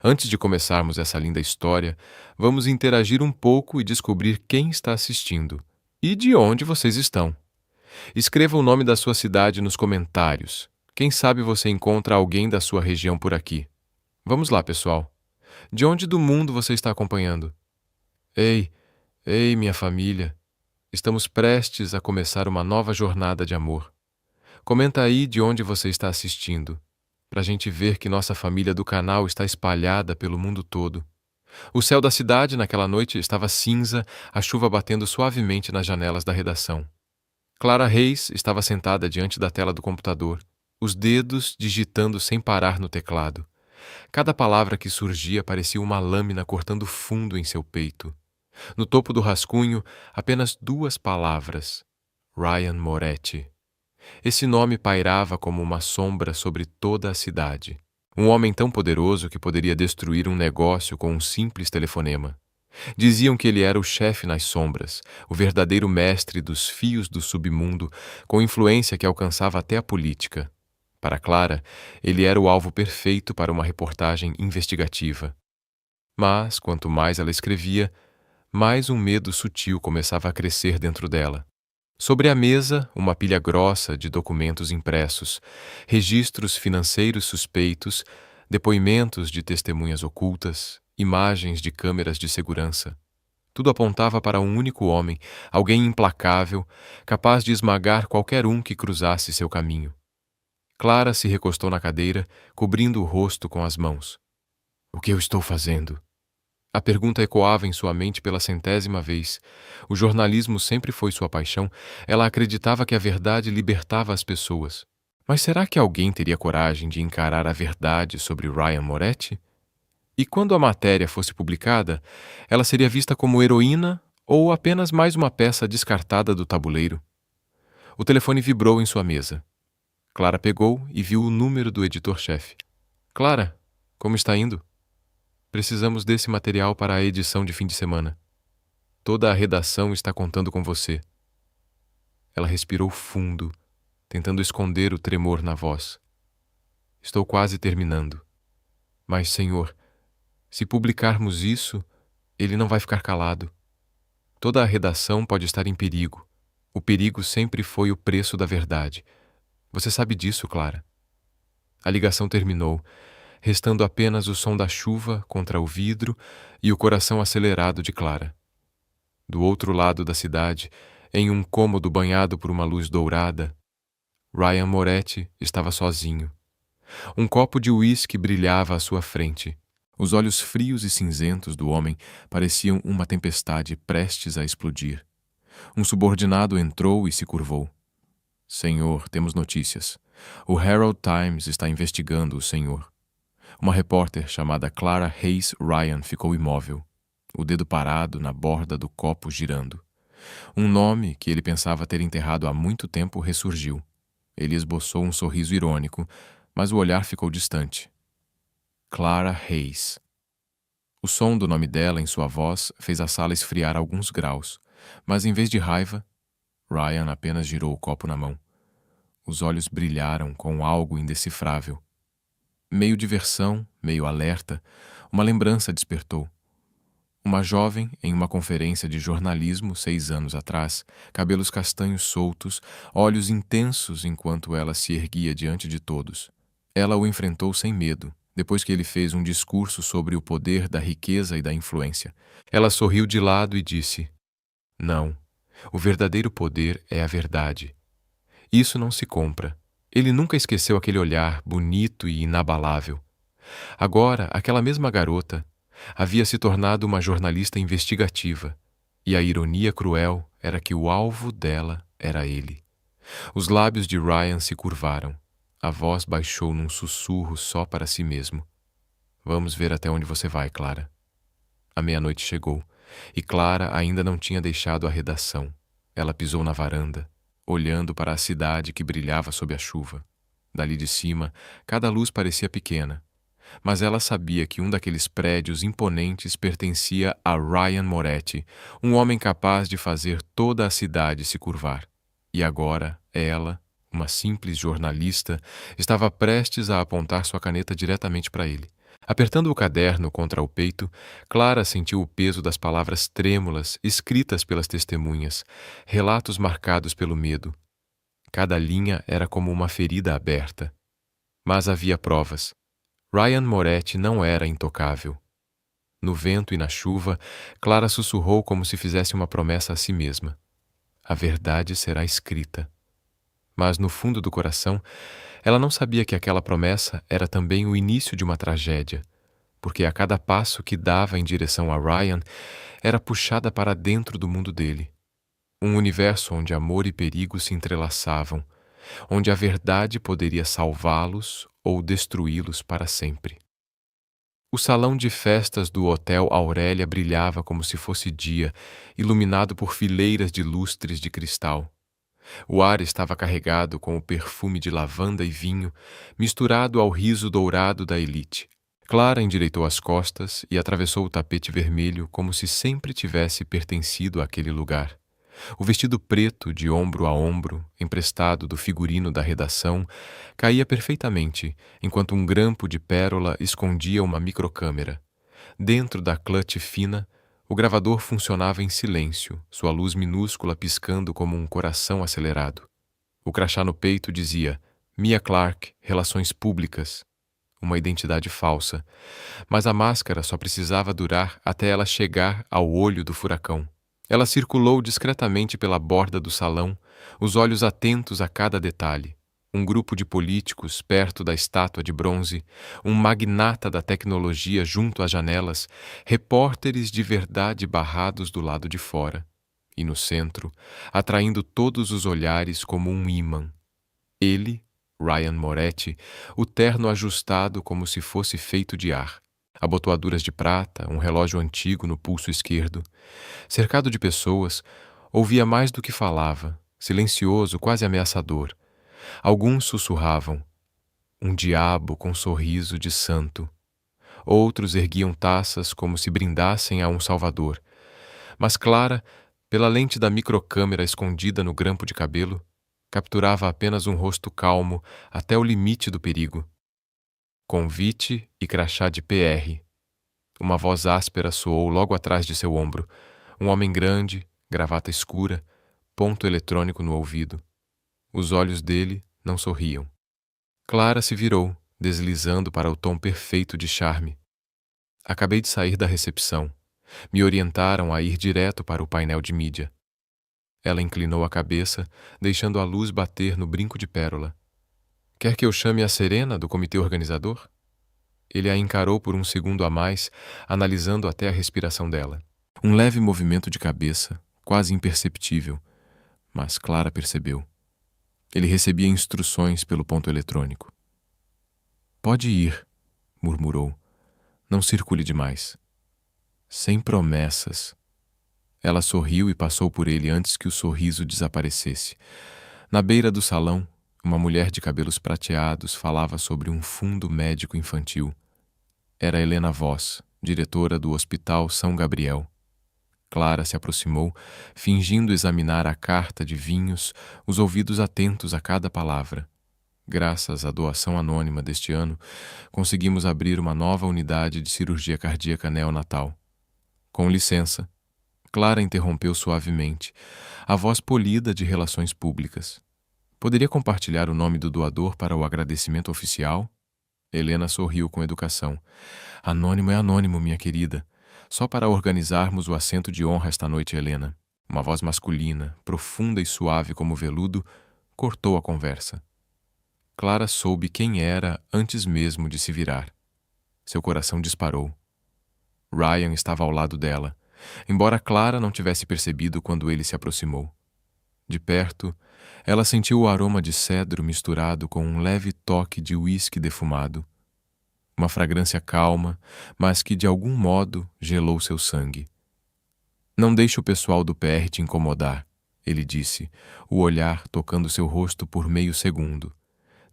Antes de começarmos essa linda história, vamos interagir um pouco e descobrir quem está assistindo e de onde vocês estão. Escreva o nome da sua cidade nos comentários. Quem sabe você encontra alguém da sua região por aqui. Vamos lá, pessoal. De onde do mundo você está acompanhando? Ei, ei, minha família. Estamos prestes a começar uma nova jornada de amor. Comenta aí de onde você está assistindo, para a gente ver que nossa família do canal está espalhada pelo mundo todo. O céu da cidade naquela noite estava cinza, a chuva batendo suavemente nas janelas da redação. Clara Reis estava sentada diante da tela do computador, os dedos digitando sem parar no teclado. Cada palavra que surgia parecia uma lâmina cortando fundo em seu peito. No topo do rascunho, apenas 2 palavras: Ryan Moretti. Esse nome pairava como uma sombra sobre toda a cidade. Um homem tão poderoso que poderia destruir um negócio com um simples telefonema. Diziam que ele era o chefe nas sombras, o verdadeiro mestre dos fios do submundo, com influência que alcançava até a política. Para Clara, ele era o alvo perfeito para uma reportagem investigativa. Mas, quanto mais ela escrevia, mais um medo sutil começava a crescer dentro dela. Sobre a mesa, uma pilha grossa de documentos impressos, registros financeiros suspeitos, depoimentos de testemunhas ocultas, imagens de câmeras de segurança. Tudo apontava para um único homem, alguém implacável, capaz de esmagar qualquer um que cruzasse seu caminho. Clara se recostou na cadeira, cobrindo o rosto com as mãos. O que eu estou fazendo? A pergunta ecoava em sua mente pela 100ª vez. O jornalismo sempre foi sua paixão. Ela acreditava que a verdade libertava as pessoas. Mas será que alguém teria coragem de encarar a verdade sobre Ryan Moretti? E quando a matéria fosse publicada, ela seria vista como heroína ou apenas mais uma peça descartada do tabuleiro? O telefone vibrou em sua mesa. Clara pegou e viu o número do editor-chefe. Clara, como está indo? Precisamos desse material para a edição de fim de semana. Toda a redação está contando com você. Ela respirou fundo, tentando esconder o tremor na voz. Estou quase terminando. Mas, Senhor, se publicarmos isso, ele não vai ficar calado. Toda a redação pode estar em perigo. O perigo sempre foi o preço da verdade. Você sabe disso, Clara. A ligação terminou, restando apenas o som da chuva contra o vidro e o coração acelerado de Clara. Do outro lado da cidade, em um cômodo banhado por uma luz dourada, Ryan Moretti estava sozinho. Um copo de uísque brilhava à sua frente. Os olhos frios e cinzentos do homem pareciam uma tempestade prestes a explodir. Um subordinado entrou e se curvou. Senhor, temos notícias. O Herald Times está investigando o senhor. Uma repórter chamada Clara Hayes Ryan ficou imóvel, o dedo parado na borda do copo girando. Um nome que ele pensava ter enterrado há muito tempo ressurgiu. Ele esboçou um sorriso irônico, mas o olhar ficou distante. Clara Hayes. O som do nome dela em sua voz fez a sala esfriar alguns graus, mas em vez de raiva, Ryan apenas girou o copo na mão. Os olhos brilharam com algo indecifrável. Meio diversão, meio alerta, uma lembrança despertou. Uma jovem, em uma conferência de jornalismo 6 anos atrás, cabelos castanhos soltos, olhos intensos enquanto ela se erguia diante de todos. Ela o enfrentou sem medo, depois que ele fez um discurso sobre o poder da riqueza e da influência. Ela sorriu de lado e disse: Não, o verdadeiro poder é a verdade. Isso não se compra. Ele nunca esqueceu aquele olhar bonito e inabalável. Agora, aquela mesma garota havia se tornado uma jornalista investigativa, e a ironia cruel era que o alvo dela era ele. Os lábios de Ryan se curvaram. A voz baixou num sussurro só para si mesmo. Vamos ver até onde você vai, Clara. A meia-noite chegou, e Clara ainda não tinha deixado a redação. Ela pisou na varanda, olhando para a cidade que brilhava sob a chuva. Dali de cima, cada luz parecia pequena, mas ela sabia que um daqueles prédios imponentes pertencia a Ryan Moretti, um homem capaz de fazer toda a cidade se curvar. E agora, ela, uma simples jornalista, estava prestes a apontar sua caneta diretamente para ele. Apertando o caderno contra o peito, Clara sentiu o peso das palavras trêmulas escritas pelas testemunhas, relatos marcados pelo medo. Cada linha era como uma ferida aberta. Mas havia provas. Ryan Moretti não era intocável. No vento e na chuva, Clara sussurrou como se fizesse uma promessa a si mesma. A verdade será escrita. Mas no fundo do coração, ela não sabia que aquela promessa era também o início de uma tragédia, porque a cada passo que dava em direção a Ryan, era puxada para dentro do mundo dele. Um universo onde amor e perigo se entrelaçavam, onde a verdade poderia salvá-los ou destruí-los para sempre. O salão de festas do Hotel Aurélia brilhava como se fosse dia, iluminado por fileiras de lustres de cristal. O ar estava carregado com o perfume de lavanda e vinho, misturado ao riso dourado da elite. Clara endireitou as costas e atravessou o tapete vermelho como se sempre tivesse pertencido àquele lugar. O vestido preto, de ombro a ombro, emprestado do figurino da redação, caía perfeitamente, enquanto um grampo de pérola escondia uma microcâmera. Dentro da clutch fina, o gravador funcionava em silêncio, sua luz minúscula piscando como um coração acelerado. O crachá no peito dizia Mia Clarke, Relações Públicas. Uma identidade falsa, mas a máscara só precisava durar até ela chegar ao olho do furacão. Ela circulou discretamente pela borda do salão, os olhos atentos a cada detalhe. Um grupo de políticos perto da estátua de bronze, um magnata da tecnologia junto às janelas, repórteres de verdade barrados do lado de fora. E no centro, atraindo todos os olhares como um ímã. Ele, Ryan Moretti, o terno ajustado como se fosse feito de ar. Abotoaduras de prata, um relógio antigo no pulso esquerdo. Cercado de pessoas, ouvia mais do que falava, silencioso, quase ameaçador. Alguns sussurravam, um diabo com sorriso de santo. Outros erguiam taças como se brindassem a um salvador. Mas Clara, pela lente da microcâmera escondida no grampo de cabelo, capturava apenas um rosto calmo até o limite do perigo. Convite e crachá de PR. Uma voz áspera soou logo atrás de seu ombro. Um homem grande, gravata escura, ponto eletrônico no ouvido. Os olhos dele não sorriam. Clara se virou, deslizando para o tom perfeito de charme. Acabei de sair da recepção. Me orientaram a ir direto para o painel de mídia. Ela inclinou a cabeça, deixando a luz bater no brinco de pérola. Quer que eu chame a Serena, do comitê organizador? Ele a encarou por um segundo a mais, analisando até a respiração dela. Um leve movimento de cabeça, quase imperceptível, mas Clara percebeu. Ele recebia instruções pelo ponto eletrônico. Pode ir, murmurou. Não circule demais. Sem promessas. Ela sorriu e passou por ele antes que o sorriso desaparecesse. Na beira do salão, uma mulher de cabelos prateados falava sobre um fundo médico infantil. Era Helena Voss, diretora do Hospital São Gabriel. Clara se aproximou, fingindo examinar a carta de vinhos, os ouvidos atentos a cada palavra. Graças à doação anônima deste ano, conseguimos abrir uma nova unidade de cirurgia cardíaca neonatal. Com licença, Clara interrompeu suavemente, a voz polida de relações públicas. Poderia compartilhar o nome do doador para o agradecimento oficial? Helena sorriu com educação. Anônimo é anônimo, minha querida. Só para organizarmos o assento de honra esta noite, Helena. Uma voz masculina, profunda e suave como veludo, cortou a conversa. Clara soube quem era antes mesmo de se virar. Seu coração disparou. Ryan estava ao lado dela, embora Clara não tivesse percebido quando ele se aproximou. De perto, ela sentiu o aroma de cedro misturado com um leve toque de uísque defumado. Uma fragrância calma, mas que de algum modo gelou seu sangue. Não deixe o pessoal do PR te incomodar, ele disse, o olhar tocando seu rosto por meio segundo.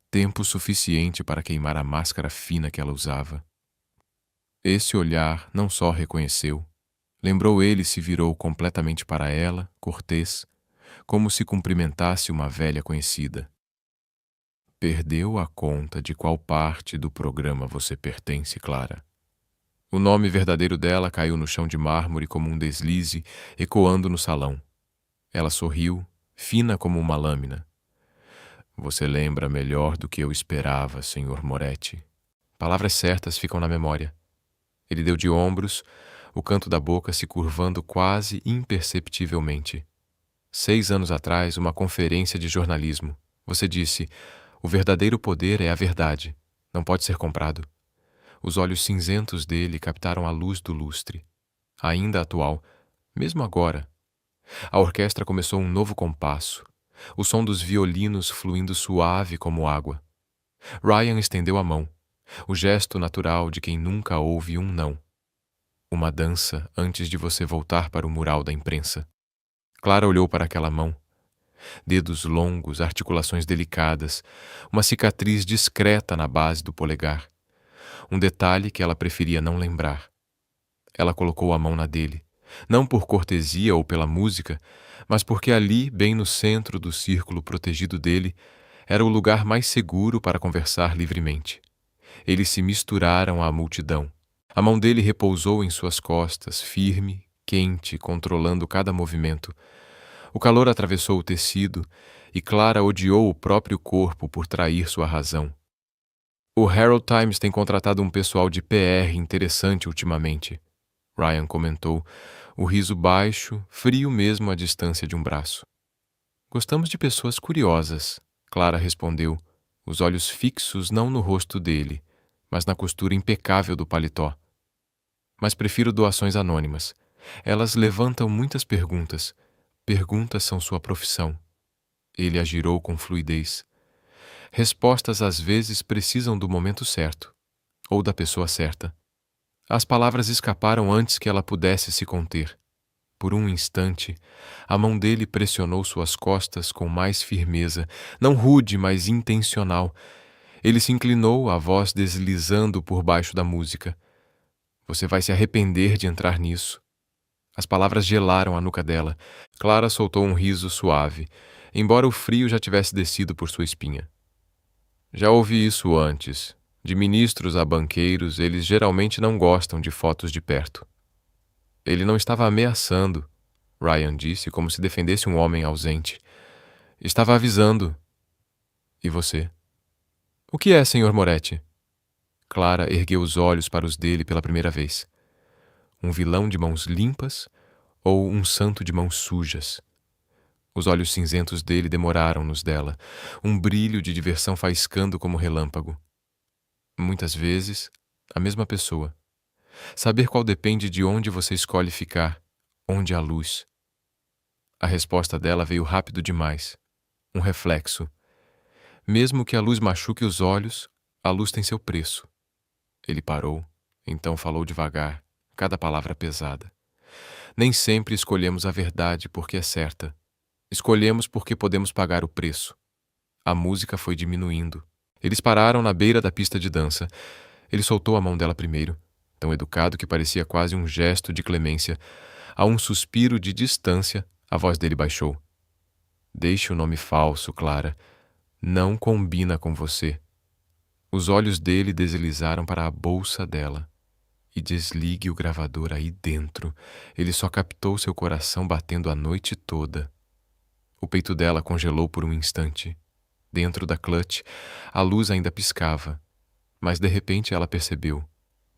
Tempo suficiente para queimar a máscara fina que ela usava. Esse olhar não só reconheceu. Lembrou ele e se virou completamente para ela, cortês, como se cumprimentasse uma velha conhecida. Perdeu a conta de qual parte do programa você pertence, Clara. O nome verdadeiro dela caiu no chão de mármore como um deslize, ecoando no salão. Ela sorriu, fina como uma lâmina. Você lembra melhor do que eu esperava, Sr. Moretti. Palavras certas ficam na memória. Ele deu de ombros, o canto da boca se curvando quase imperceptivelmente. 6 anos atrás, uma conferência de jornalismo. Você disse: o verdadeiro poder é a verdade. Não pode ser comprado. Os olhos cinzentos dele captaram a luz do lustre. Ainda atual, mesmo agora. A orquestra começou um novo compasso. O som dos violinos fluindo suave como água. Ryan estendeu a mão. O gesto natural de quem nunca ouve um não. Uma dança antes de você voltar para o mural da imprensa. Clara olhou para aquela mão. Dedos longos, articulações delicadas, uma cicatriz discreta na base do polegar. Um detalhe que ela preferia não lembrar. Ela colocou a mão na dele, não por cortesia ou pela música, mas porque ali, bem no centro do círculo protegido dele, era o lugar mais seguro para conversar livremente. Eles se misturaram à multidão. A mão dele repousou em suas costas, firme, quente, controlando cada movimento. O calor atravessou o tecido e Clara odiou o próprio corpo por trair sua razão. O Herald Times tem contratado um pessoal de PR interessante ultimamente, Ryan comentou, o riso baixo, frio mesmo à distância de um braço. Gostamos de pessoas curiosas, Clara respondeu, os olhos fixos não no rosto dele, mas na costura impecável do paletó. Mas prefiro doações anônimas. Elas levantam muitas perguntas. Perguntas são sua profissão. Ele a girou com fluidez. Respostas às vezes precisam do momento certo, ou da pessoa certa. As palavras escaparam antes que ela pudesse se conter. Por um instante, a mão dele pressionou suas costas com mais firmeza, não rude, mas intencional. Ele se inclinou, a voz deslizando por baixo da música. Você vai se arrepender de entrar nisso. As palavras gelaram a nuca dela. Clara soltou um riso suave, embora o frio já tivesse descido por sua espinha. Já ouvi isso antes. De ministros a banqueiros, eles geralmente não gostam de fotos de perto. Ele não estava ameaçando, Ryan disse, como se defendesse um homem ausente. Estava avisando. E você? O que é, Sr. Moretti? Clara ergueu os olhos para os dele pela primeira vez. Um vilão de mãos limpas ou um santo de mãos sujas? Os olhos cinzentos dele demoraram nos dela, um brilho de diversão faiscando como relâmpago. Muitas vezes, a mesma pessoa. Saber qual depende de onde você escolhe ficar, onde há luz. A resposta dela veio rápido demais. Um reflexo. Mesmo que a luz machuque os olhos, a luz tem seu preço. Ele parou, então falou devagar, cada palavra pesada. Nem sempre escolhemos a verdade porque é certa. Escolhemos porque podemos pagar o preço. A música foi diminuindo. Eles pararam na beira da pista de dança. Ele soltou a mão dela primeiro, tão educado que parecia quase um gesto de clemência. A um suspiro de distância, a voz dele baixou. Deixe o nome falso, Clara. Não combina com você. Os olhos dele deslizaram para a bolsa dela. E desligue o gravador aí dentro. Ele só captou seu coração batendo a noite toda. O peito dela congelou por um instante. Dentro da clutch, a luz ainda piscava. Mas de repente ela percebeu.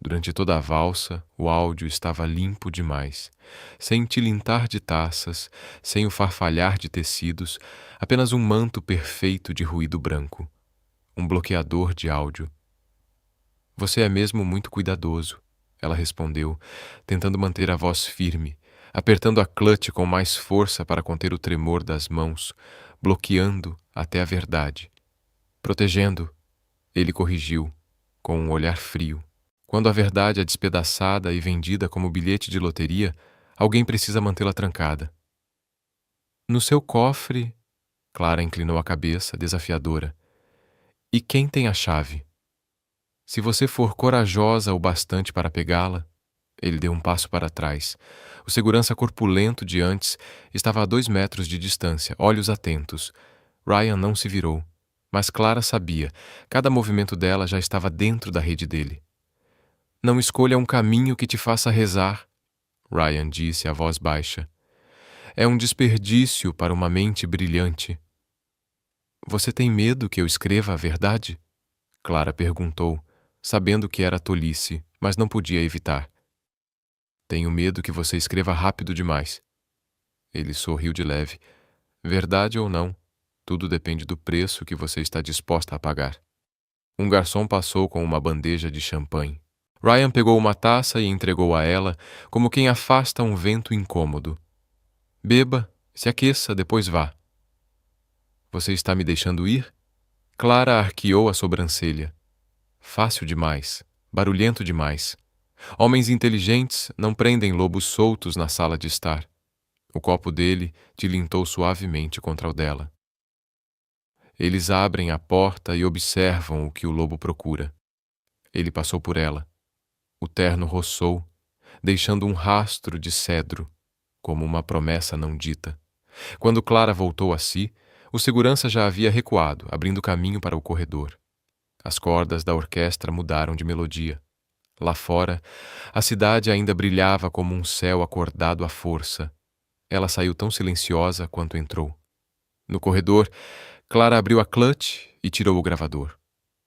Durante toda a valsa, o áudio estava limpo demais. Sem tilintar de taças, sem o farfalhar de tecidos, apenas um manto perfeito de ruído branco. Um bloqueador de áudio. Você é mesmo muito cuidadoso, ela respondeu, tentando manter a voz firme, apertando a clutch com mais força para conter o tremor das mãos, bloqueando até a verdade. Protegendo, ele corrigiu, com um olhar frio. Quando a verdade é despedaçada e vendida como bilhete de loteria, alguém precisa mantê-la trancada. No seu cofre, Clara inclinou a cabeça, desafiadora. E quem tem a chave? Se você for corajosa o bastante para pegá-la... Ele deu um passo para trás. O segurança corpulento de antes estava a 2 metros de distância, olhos atentos. Ryan não se virou, Mas Clara sabia, cada movimento dela já estava dentro da rede dele. Não escolha um caminho que te faça rezar, Ryan disse a voz baixa. É um desperdício para uma mente brilhante. Você tem medo que eu escreva a verdade? Clara perguntou, sabendo que era tolice, mas não podia evitar. Tenho medo que você escreva rápido demais. Ele sorriu de leve. Verdade ou não, tudo depende do preço que você está disposta a pagar. Um garçom passou com uma bandeja de champanhe. Ryan pegou uma taça e entregou a ela, como quem afasta um vento incômodo. Beba, se aqueça, depois vá. Você está me deixando ir? Clara arqueou a sobrancelha. Fácil demais, barulhento demais. Homens inteligentes não prendem lobos soltos na sala de estar. O copo dele tilintou suavemente contra o dela. Eles abrem a porta e observam o que o lobo procura. Ele passou por ela. O terno roçou, deixando um rastro de cedro, como uma promessa não dita. Quando Clara voltou a si, o segurança já havia recuado, abrindo caminho para o corredor. As cordas da orquestra mudaram de melodia. Lá fora, a cidade ainda brilhava como um céu acordado à força. Ela saiu tão silenciosa quanto entrou. No corredor, Clara abriu a clutch e tirou o gravador.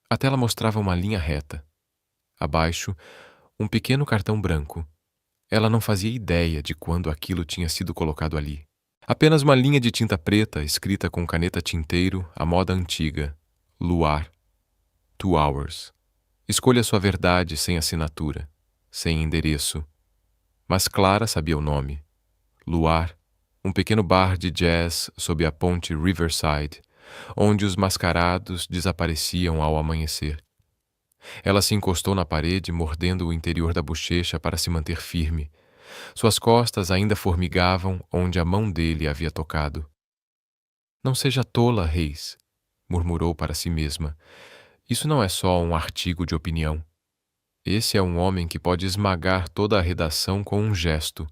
A tela mostrava uma linha reta. Abaixo, um pequeno cartão branco. Ela não fazia ideia de quando aquilo tinha sido colocado ali. Apenas uma linha de tinta preta escrita com caneta tinteiro à moda antiga. Luar. 2 hours. Escolha sua verdade sem assinatura, sem endereço. Mas Clara sabia o nome. Luar, um pequeno bar de jazz sob a ponte Riverside, onde os mascarados desapareciam ao amanhecer. Ela se encostou na parede, mordendo o interior da bochecha para se manter firme. Suas costas ainda formigavam onde a mão dele havia tocado. Não seja tola, Reis, murmurou para si mesma. Isso não é só um artigo de opinião. Esse é um homem que pode esmagar toda a redação com um gesto.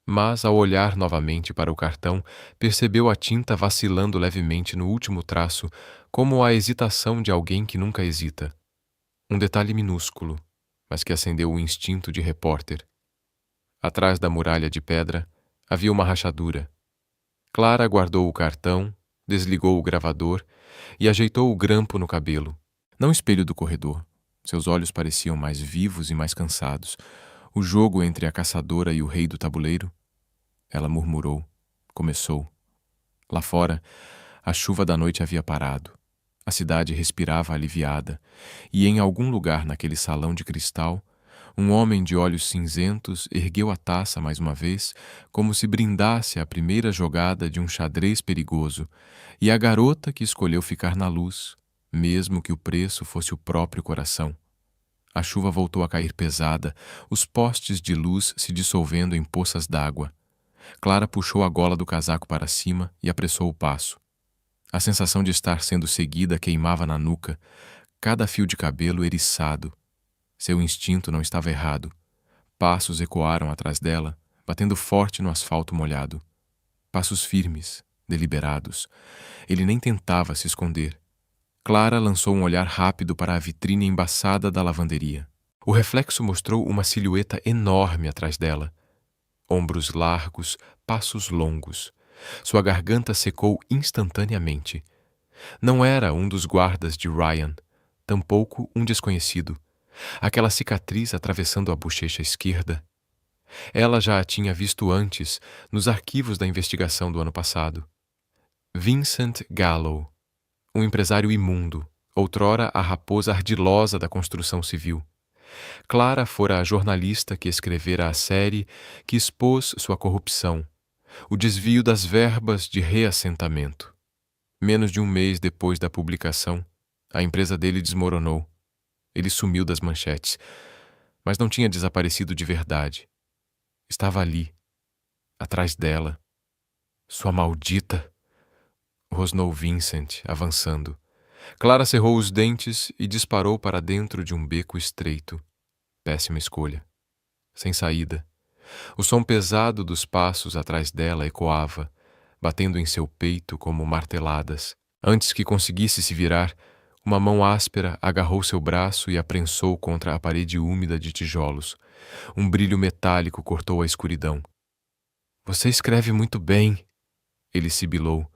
Mas, ao olhar novamente para o cartão, percebeu a tinta vacilando levemente no último traço, como a hesitação de alguém que nunca hesita. Um detalhe minúsculo, mas que acendeu o instinto de repórter. Atrás da muralha de pedra, havia uma rachadura. Clara guardou o cartão, desligou o gravador e ajeitou o grampo no cabelo. Não o espelho do corredor. Seus olhos pareciam mais vivos e mais cansados. O jogo entre a caçadora e o rei do tabuleiro? Ela murmurou. Começou. Lá fora, a chuva da noite havia parado. A cidade respirava aliviada, e em algum lugar naquele salão de cristal, um homem de olhos cinzentos ergueu a taça mais uma vez, como se brindasse a primeira jogada de um xadrez perigoso, e a garota que escolheu ficar na luz, mesmo que o preço fosse o próprio coração. A chuva voltou a cair pesada, os postes de luz se dissolvendo em poças d'água. Clara puxou a gola do casaco para cima e apressou o passo. A sensação de estar sendo seguida queimava na nuca, cada fio de cabelo eriçado. Seu instinto não estava errado. Passos ecoaram atrás dela, batendo forte no asfalto molhado. Passos firmes, deliberados. Ele nem tentava se esconder. Clara lançou um olhar rápido para a vitrine embaçada da lavanderia. O reflexo mostrou uma silhueta enorme atrás dela. Ombros largos, passos longos. Sua garganta secou instantaneamente. Não era um dos guardas de Ryan, tampouco um desconhecido. Aquela cicatriz atravessando a bochecha esquerda. Ela já a tinha visto antes, nos arquivos da investigação do ano passado. Vincent Gallo, um empresário imundo, outrora a raposa ardilosa da construção civil. Clara fora a jornalista que escrevera a série que expôs sua corrupção, o desvio das verbas de reassentamento. Menos de um mês depois da publicação, a empresa dele desmoronou. Ele sumiu das manchetes, mas não tinha desaparecido de verdade. Estava ali, atrás dela. Sua maldita! Rosnou Vincent, avançando. Clara cerrou os dentes e disparou para dentro de um beco estreito. Péssima escolha. Sem saída. O som pesado dos passos atrás dela ecoava, batendo em seu peito como marteladas. Antes que conseguisse se virar, uma mão áspera agarrou seu braço e a prensou contra a parede úmida de tijolos. Um brilho metálico cortou a escuridão. Você escreve muito bem, ele sibilou,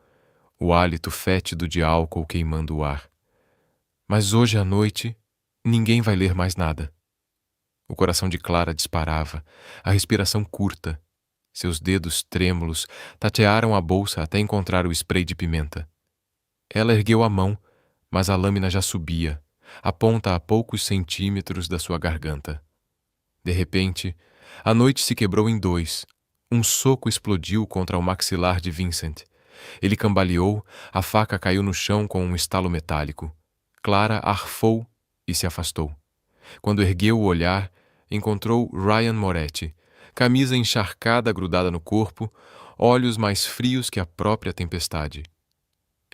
o hálito fétido de álcool queimando o ar. Mas hoje à noite, ninguém vai ler mais nada. O coração de Clara disparava, a respiração curta. Seus dedos trêmulos tatearam a bolsa até encontrar o spray de pimenta. Ela ergueu a mão, mas a lâmina já subia, a ponta a poucos centímetros da sua garganta. De repente, a noite se quebrou em dois. Um soco explodiu contra o maxilar de Vincent. Ele cambaleou, a faca caiu no chão com um estalo metálico. Clara arfou e se afastou. Quando ergueu o olhar, encontrou Ryan Moretti, camisa encharcada grudada no corpo, olhos mais frios que a própria tempestade.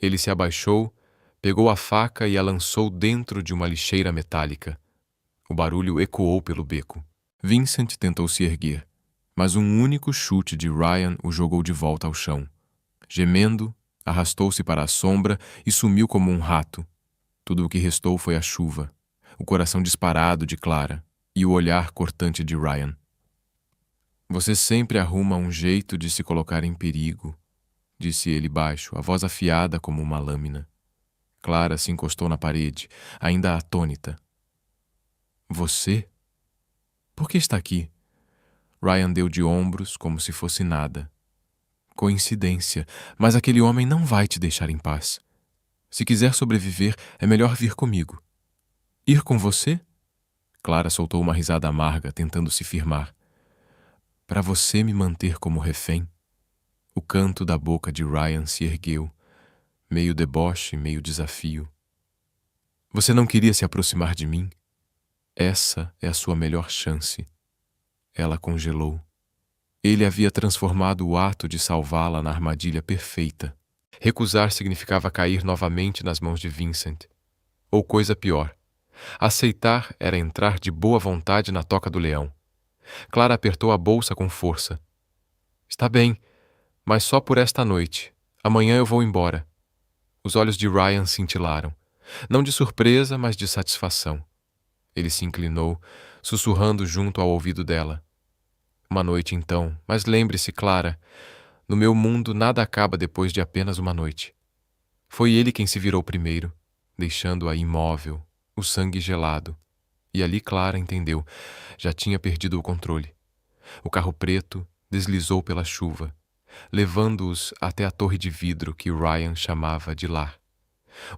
Ele se abaixou, pegou a faca e a lançou dentro de uma lixeira metálica. O barulho ecoou pelo beco. Vincent tentou se erguer, mas um único chute de Ryan o jogou de volta ao chão. Gemendo, arrastou-se para a sombra e sumiu como um rato. Tudo o que restou foi a chuva, o coração disparado de Clara e o olhar cortante de Ryan. Você sempre arruma um jeito de se colocar em perigo, disse ele baixo, a voz afiada como uma lâmina. Clara se encostou na parede, ainda atônita. Você? Por que está aqui? Ryan deu de ombros como se fosse nada. Coincidência, mas aquele homem não vai te deixar em paz. Se quiser sobreviver, é melhor vir comigo. Ir com você? Clara soltou uma risada amarga, tentando se firmar. Para você me manter como refém? O canto da boca de Ryan se ergueu, meio deboche, meio desafio. Você não queria se aproximar de mim? Essa é a sua melhor chance. Ela congelou. Ele havia transformado o ato de salvá-la na armadilha perfeita. Recusar significava cair novamente nas mãos de Vincent. Ou coisa pior. Aceitar era entrar de boa vontade na toca do leão. Clara apertou a bolsa com força. Está bem, mas só por esta noite. Amanhã eu vou embora. Os olhos de Ryan cintilaram. Não de surpresa, mas de satisfação. Ele se inclinou, sussurrando junto ao ouvido dela. Uma noite, então, mas lembre-se, Clara, no meu mundo nada acaba depois de apenas uma noite. Foi ele quem se virou primeiro, deixando-a imóvel, o sangue gelado. E ali Clara entendeu, já tinha perdido o controle. O carro preto deslizou pela chuva, levando-os até a torre de vidro que Ryan chamava de lar.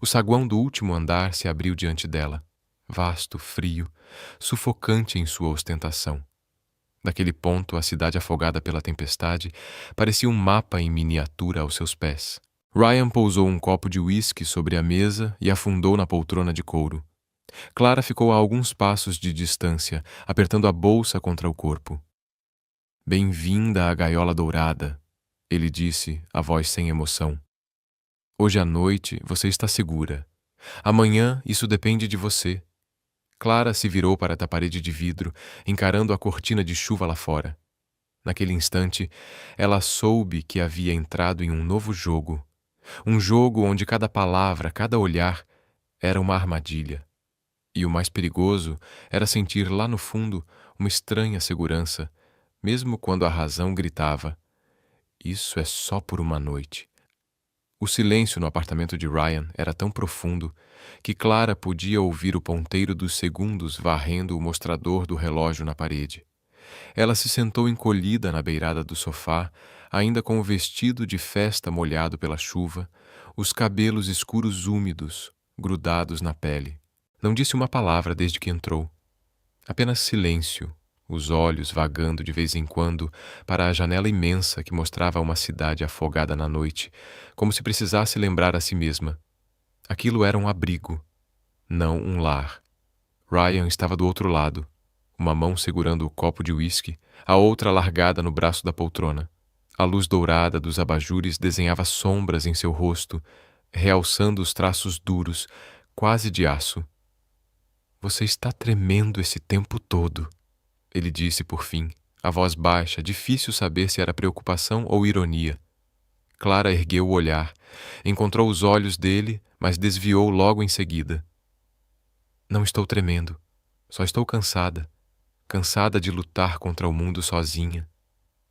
O saguão do último andar se abriu diante dela, vasto, frio, sufocante em sua ostentação. Daquele ponto, a cidade afogada pela tempestade parecia um mapa em miniatura aos seus pés. Ryan pousou um copo de uísque sobre a mesa e afundou na poltrona de couro. Clara ficou a alguns passos de distância, apertando a bolsa contra o corpo. Bem-vinda à gaiola dourada, ele disse, a voz sem emoção. Hoje à noite você está segura. Amanhã isso depende de você. Clara se virou para a parede de vidro, encarando a cortina de chuva lá fora. Naquele instante, ela soube que havia entrado em um novo jogo. Um jogo onde cada palavra, cada olhar, era uma armadilha. E o mais perigoso era sentir lá no fundo uma estranha segurança, mesmo quando a razão gritava: isso é só por uma noite. O silêncio no apartamento de Ryan era tão profundo que Clara podia ouvir o ponteiro dos segundos varrendo o mostrador do relógio na parede. Ela se sentou encolhida na beirada do sofá, ainda com o vestido de festa molhado pela chuva, os cabelos escuros úmidos, grudados na pele. Não disse uma palavra desde que entrou. Apenas silêncio, os olhos vagando de vez em quando para a janela imensa que mostrava uma cidade afogada na noite, como se precisasse lembrar a si mesma. Aquilo era um abrigo, não um lar. Ryan estava do outro lado, uma mão segurando o copo de uísque, a outra largada no braço da poltrona. A luz dourada dos abajures desenhava sombras em seu rosto, realçando os traços duros, quase de aço. Você está tremendo esse tempo todo, ele disse por fim, a voz baixa, difícil saber se era preocupação ou ironia. Clara ergueu o olhar, encontrou os olhos dele, mas desviou logo em seguida. Não estou tremendo, só estou cansada. Cansada de lutar contra o mundo sozinha.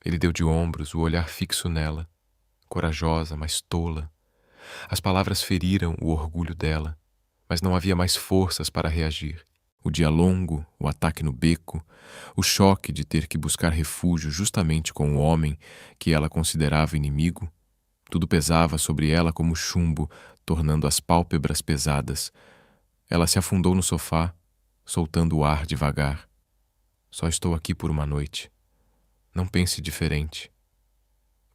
Ele deu de ombros, o olhar fixo nela. Corajosa, mas tola. As palavras feriram o orgulho dela, mas não havia mais forças para reagir. O dia longo, o ataque no beco, o choque de ter que buscar refúgio justamente com o homem que ela considerava inimigo, tudo pesava sobre ela como chumbo, tornando as pálpebras pesadas. Ela se afundou no sofá, soltando o ar devagar. Só estou aqui por uma noite. Não pense diferente.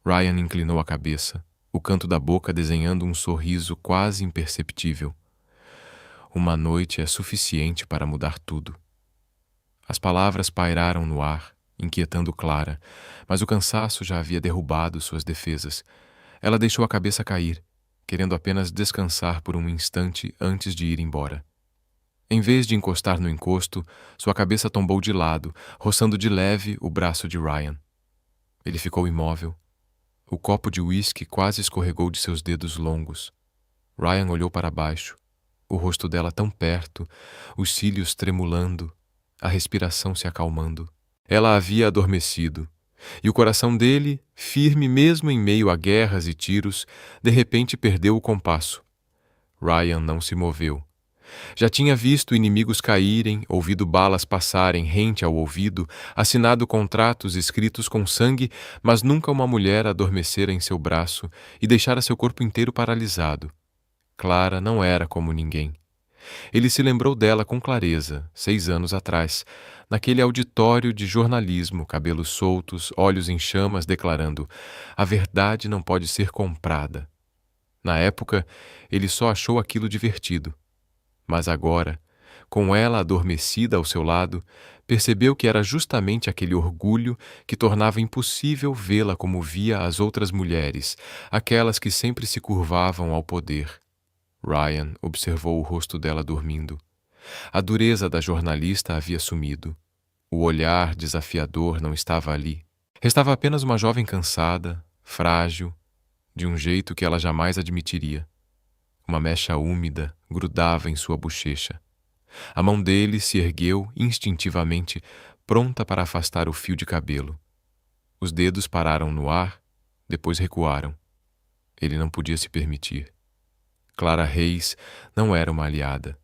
Ryan inclinou a cabeça, o canto da boca desenhando um sorriso quase imperceptível. Uma noite é suficiente para mudar tudo. As palavras pairaram no ar, inquietando Clara, mas o cansaço já havia derrubado suas defesas. Ela deixou a cabeça cair, querendo apenas descansar por um instante antes de ir embora. Em vez de encostar no encosto, sua cabeça tombou de lado, roçando de leve o braço de Ryan. Ele ficou imóvel. O copo de uísque quase escorregou de seus dedos longos. Ryan olhou para baixo, o rosto dela tão perto, os cílios tremulando, a respiração se acalmando. Ela havia adormecido, e o coração dele, firme mesmo em meio a guerras e tiros, de repente perdeu o compasso. Ryan não se moveu. Já tinha visto inimigos caírem, ouvido balas passarem rente ao ouvido, assinado contratos escritos com sangue, mas nunca uma mulher adormecera em seu braço e deixara seu corpo inteiro paralisado. Clara não era como ninguém. Ele se lembrou dela com clareza, 6 anos atrás, naquele auditório de jornalismo, cabelos soltos, olhos em chamas, declarando: "A verdade não pode ser comprada." Na época, ele só achou aquilo divertido. Mas agora, com ela adormecida ao seu lado, percebeu que era justamente aquele orgulho que tornava impossível vê-la como via as outras mulheres, aquelas que sempre se curvavam ao poder. Ryan observou o rosto dela dormindo. A dureza da jornalista havia sumido. O olhar desafiador não estava ali. Restava apenas uma jovem cansada, frágil, de um jeito que ela jamais admitiria. Uma mecha úmida grudava em sua bochecha. A mão dele se ergueu instintivamente, pronta para afastar o fio de cabelo. Os dedos pararam no ar, depois recuaram. Ele não podia se permitir. Clara Reis não era uma aliada,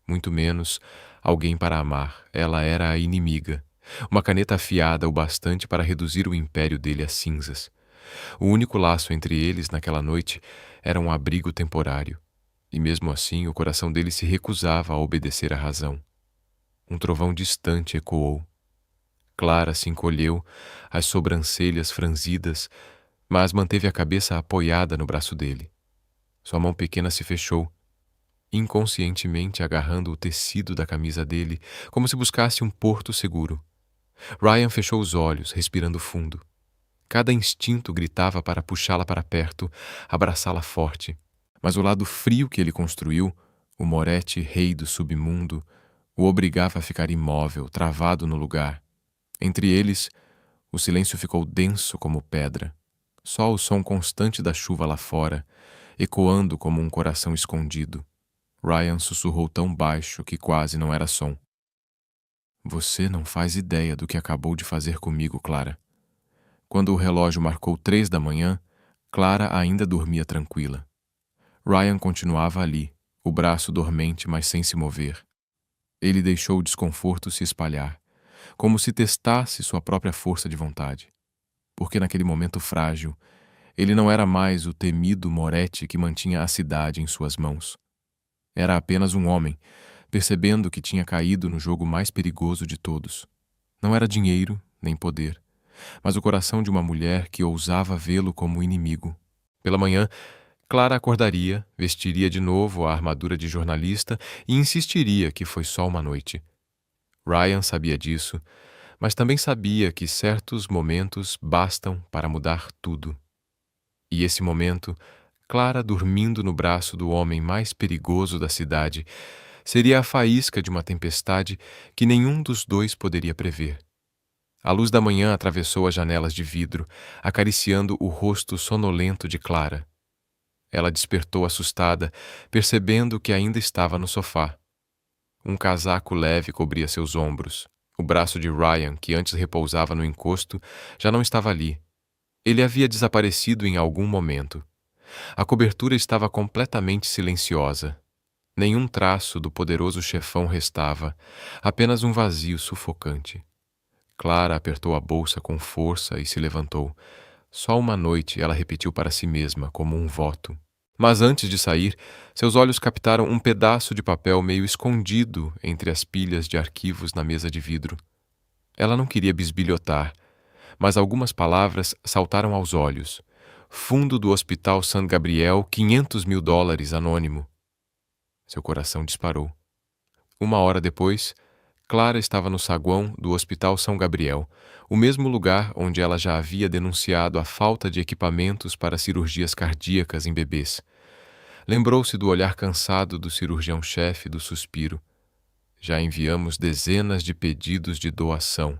muito menos alguém para amar. Ela era a inimiga, uma caneta afiada o bastante para reduzir o império dele a cinzas. O único laço entre eles naquela noite era um abrigo temporário. E mesmo assim o coração dele se recusava a obedecer à razão. Um trovão distante ecoou. Clara se encolheu, as sobrancelhas franzidas, mas manteve a cabeça apoiada no braço dele. Sua mão pequena se fechou, inconscientemente agarrando o tecido da camisa dele, como se buscasse um porto seguro. Ryan fechou os olhos, respirando fundo. Cada instinto gritava para puxá-la para perto, abraçá-la forte. Mas o lado frio que ele construiu, o Moretti, rei do submundo, o obrigava a ficar imóvel, travado no lugar. Entre eles, o silêncio ficou denso como pedra. Só o som constante da chuva lá fora, ecoando como um coração escondido. Ryan sussurrou tão baixo que quase não era som. "Você não faz ideia do que acabou de fazer comigo, Clara." Quando o relógio marcou 3 da manhã, Clara ainda dormia tranquila. Ryan continuava ali, o braço dormente, mas sem se mover. Ele deixou o desconforto se espalhar, como se testasse sua própria força de vontade. Porque naquele momento frágil, ele não era mais o temido Moretti que mantinha a cidade em suas mãos. Era apenas um homem, percebendo que tinha caído no jogo mais perigoso de todos. Não era dinheiro, nem poder, mas o coração de uma mulher que ousava vê-lo como inimigo. Pela manhã, Clara acordaria, vestiria de novo a armadura de jornalista e insistiria que foi só uma noite. Ryan sabia disso, mas também sabia que certos momentos bastam para mudar tudo. E esse momento, Clara dormindo no braço do homem mais perigoso da cidade, seria a faísca de uma tempestade que nenhum dos dois poderia prever. A luz da manhã atravessou as janelas de vidro, acariciando o rosto sonolento de Clara. Ela despertou assustada, percebendo que ainda estava no sofá. Um casaco leve cobria seus ombros. O braço de Ryan, que antes repousava no encosto, já não estava ali. Ele havia desaparecido em algum momento. A cobertura estava completamente silenciosa. Nenhum traço do poderoso chefão restava, apenas um vazio sufocante. Clara apertou a bolsa com força e se levantou. Só uma noite, ela repetiu para si mesma, como um voto. Mas antes de sair, seus olhos captaram um pedaço de papel meio escondido entre as pilhas de arquivos na mesa de vidro. Ela não queria bisbilhotar, mas algumas palavras saltaram aos olhos. Fundo do Hospital San Gabriel, $500.000 anônimo. Seu coração disparou. Uma hora depois, Clara estava no saguão do Hospital São Gabriel, o mesmo lugar onde ela já havia denunciado a falta de equipamentos para cirurgias cardíacas em bebês. Lembrou-se do olhar cansado do cirurgião-chefe do suspiro. Já enviamos dezenas de pedidos de doação,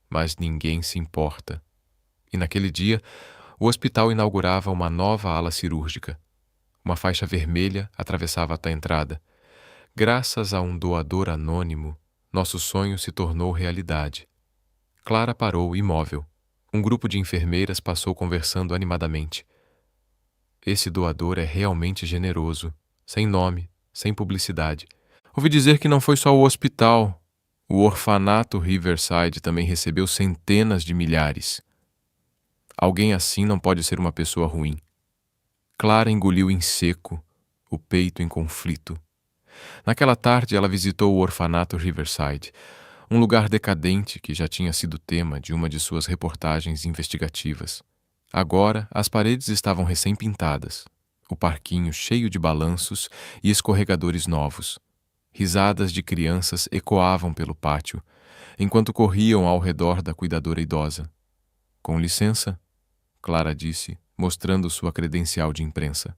mas ninguém se importa. E naquele dia, o hospital inaugurava uma nova ala cirúrgica. Uma faixa vermelha atravessava a entrada. Graças a um doador anônimo, nosso sonho se tornou realidade. Clara parou imóvel. Um grupo de enfermeiras passou conversando animadamente. Esse doador é realmente generoso, sem nome, sem publicidade. Ouvi dizer que não foi só o hospital. O orfanato Riverside também recebeu centenas de milhares. Alguém assim não pode ser uma pessoa ruim. Clara engoliu em seco, o peito em conflito. Naquela tarde, ela visitou o orfanato Riverside, um lugar decadente que já tinha sido tema de uma de suas reportagens investigativas. Agora, as paredes estavam recém-pintadas, o parquinho cheio de balanços e escorregadores novos. Risadas de crianças ecoavam pelo pátio, enquanto corriam ao redor da cuidadora idosa. Com licença, Clara disse, mostrando sua credencial de imprensa.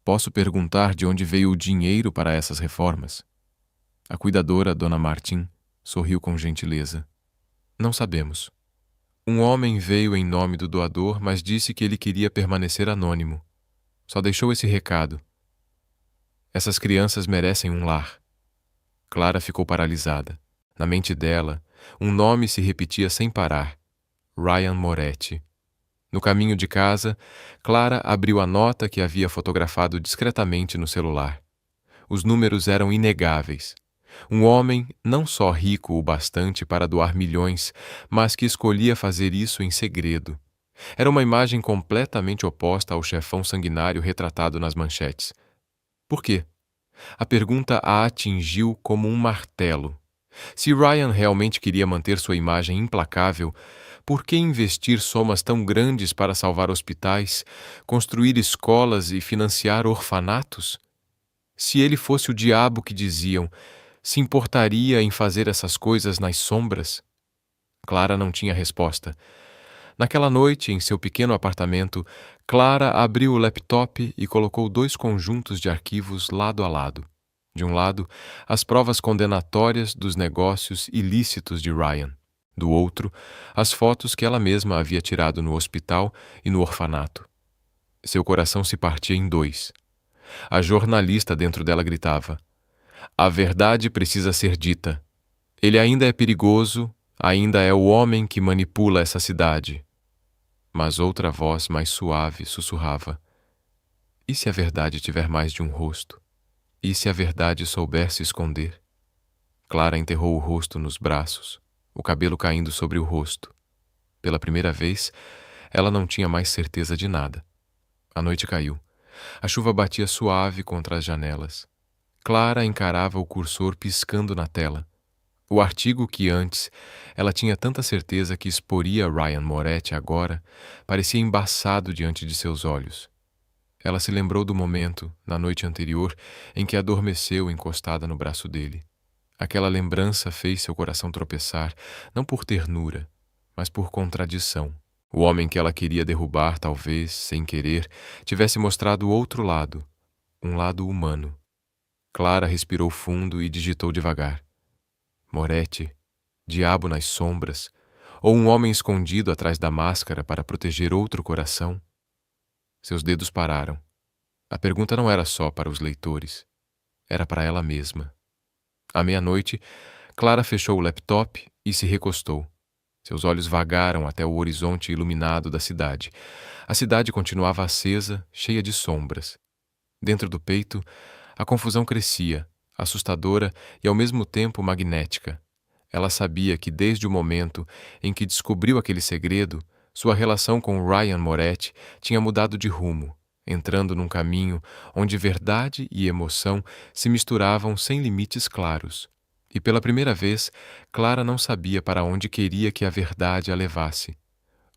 Posso perguntar de onde veio o dinheiro para essas reformas? A cuidadora, Dona Martin, sorriu com gentileza. Não sabemos. Um homem veio em nome do doador, mas disse que ele queria permanecer anônimo. Só deixou esse recado. Essas crianças merecem um lar. Clara ficou paralisada. Na mente dela, um nome se repetia sem parar. Ryan Moretti. No caminho de casa, Clara abriu a nota que havia fotografado discretamente no celular. Os números eram inegáveis. Um homem não só rico o bastante para doar milhões, mas que escolhia fazer isso em segredo. Era uma imagem completamente oposta ao chefão sanguinário retratado nas manchetes. Por quê? A pergunta a atingiu como um martelo. Se Ryan realmente queria manter sua imagem implacável, por que investir somas tão grandes para salvar hospitais, construir escolas e financiar orfanatos? Se ele fosse o diabo que diziam, se importaria em fazer essas coisas nas sombras? Clara não tinha resposta. Naquela noite, em seu pequeno apartamento, Clara abriu o laptop e colocou 2 conjuntos de arquivos lado a lado. De um lado, as provas condenatórias dos negócios ilícitos de Ryan. Do outro, as fotos que ela mesma havia tirado no hospital e no orfanato. Seu coração se partia em 2. A jornalista dentro dela gritava: a verdade precisa ser dita. Ele ainda é perigoso, ainda é o homem que manipula essa cidade. Mas outra voz mais suave sussurrava: e se a verdade tiver mais de um rosto? E se a verdade souber se esconder? Clara enterrou o rosto nos braços, o cabelo caindo sobre o rosto. Pela primeira vez, ela não tinha mais certeza de nada. A noite caiu. A chuva batia suave contra as janelas. Clara encarava o cursor piscando na tela. O artigo que antes ela tinha tanta certeza que exporia Ryan Moretti agora parecia embaçado diante de seus olhos. Ela se lembrou do momento, na noite anterior, em que adormeceu encostada no braço dele. Aquela lembrança fez seu coração tropeçar, não por ternura, mas por contradição. O homem que ela queria derrubar, talvez, sem querer, tivesse mostrado o outro lado, um lado humano. Clara respirou fundo e digitou devagar. Moretti, diabo nas sombras, Ou um homem escondido atrás da máscara para proteger outro coração? Seus dedos pararam. A pergunta não era só para os leitores. Era para ela mesma. À meia-noite, Clara fechou o laptop e se recostou. Seus olhos vagaram até o horizonte iluminado da cidade. A cidade continuava acesa, cheia de sombras. Dentro do peito, a confusão crescia, assustadora e ao mesmo tempo magnética. Ela sabia que desde o momento em que descobriu aquele segredo, sua relação com Ryan Moretti tinha mudado de rumo, entrando num caminho onde verdade e emoção se misturavam sem limites claros. E pela primeira vez, Clara não sabia para onde queria que a verdade a levasse.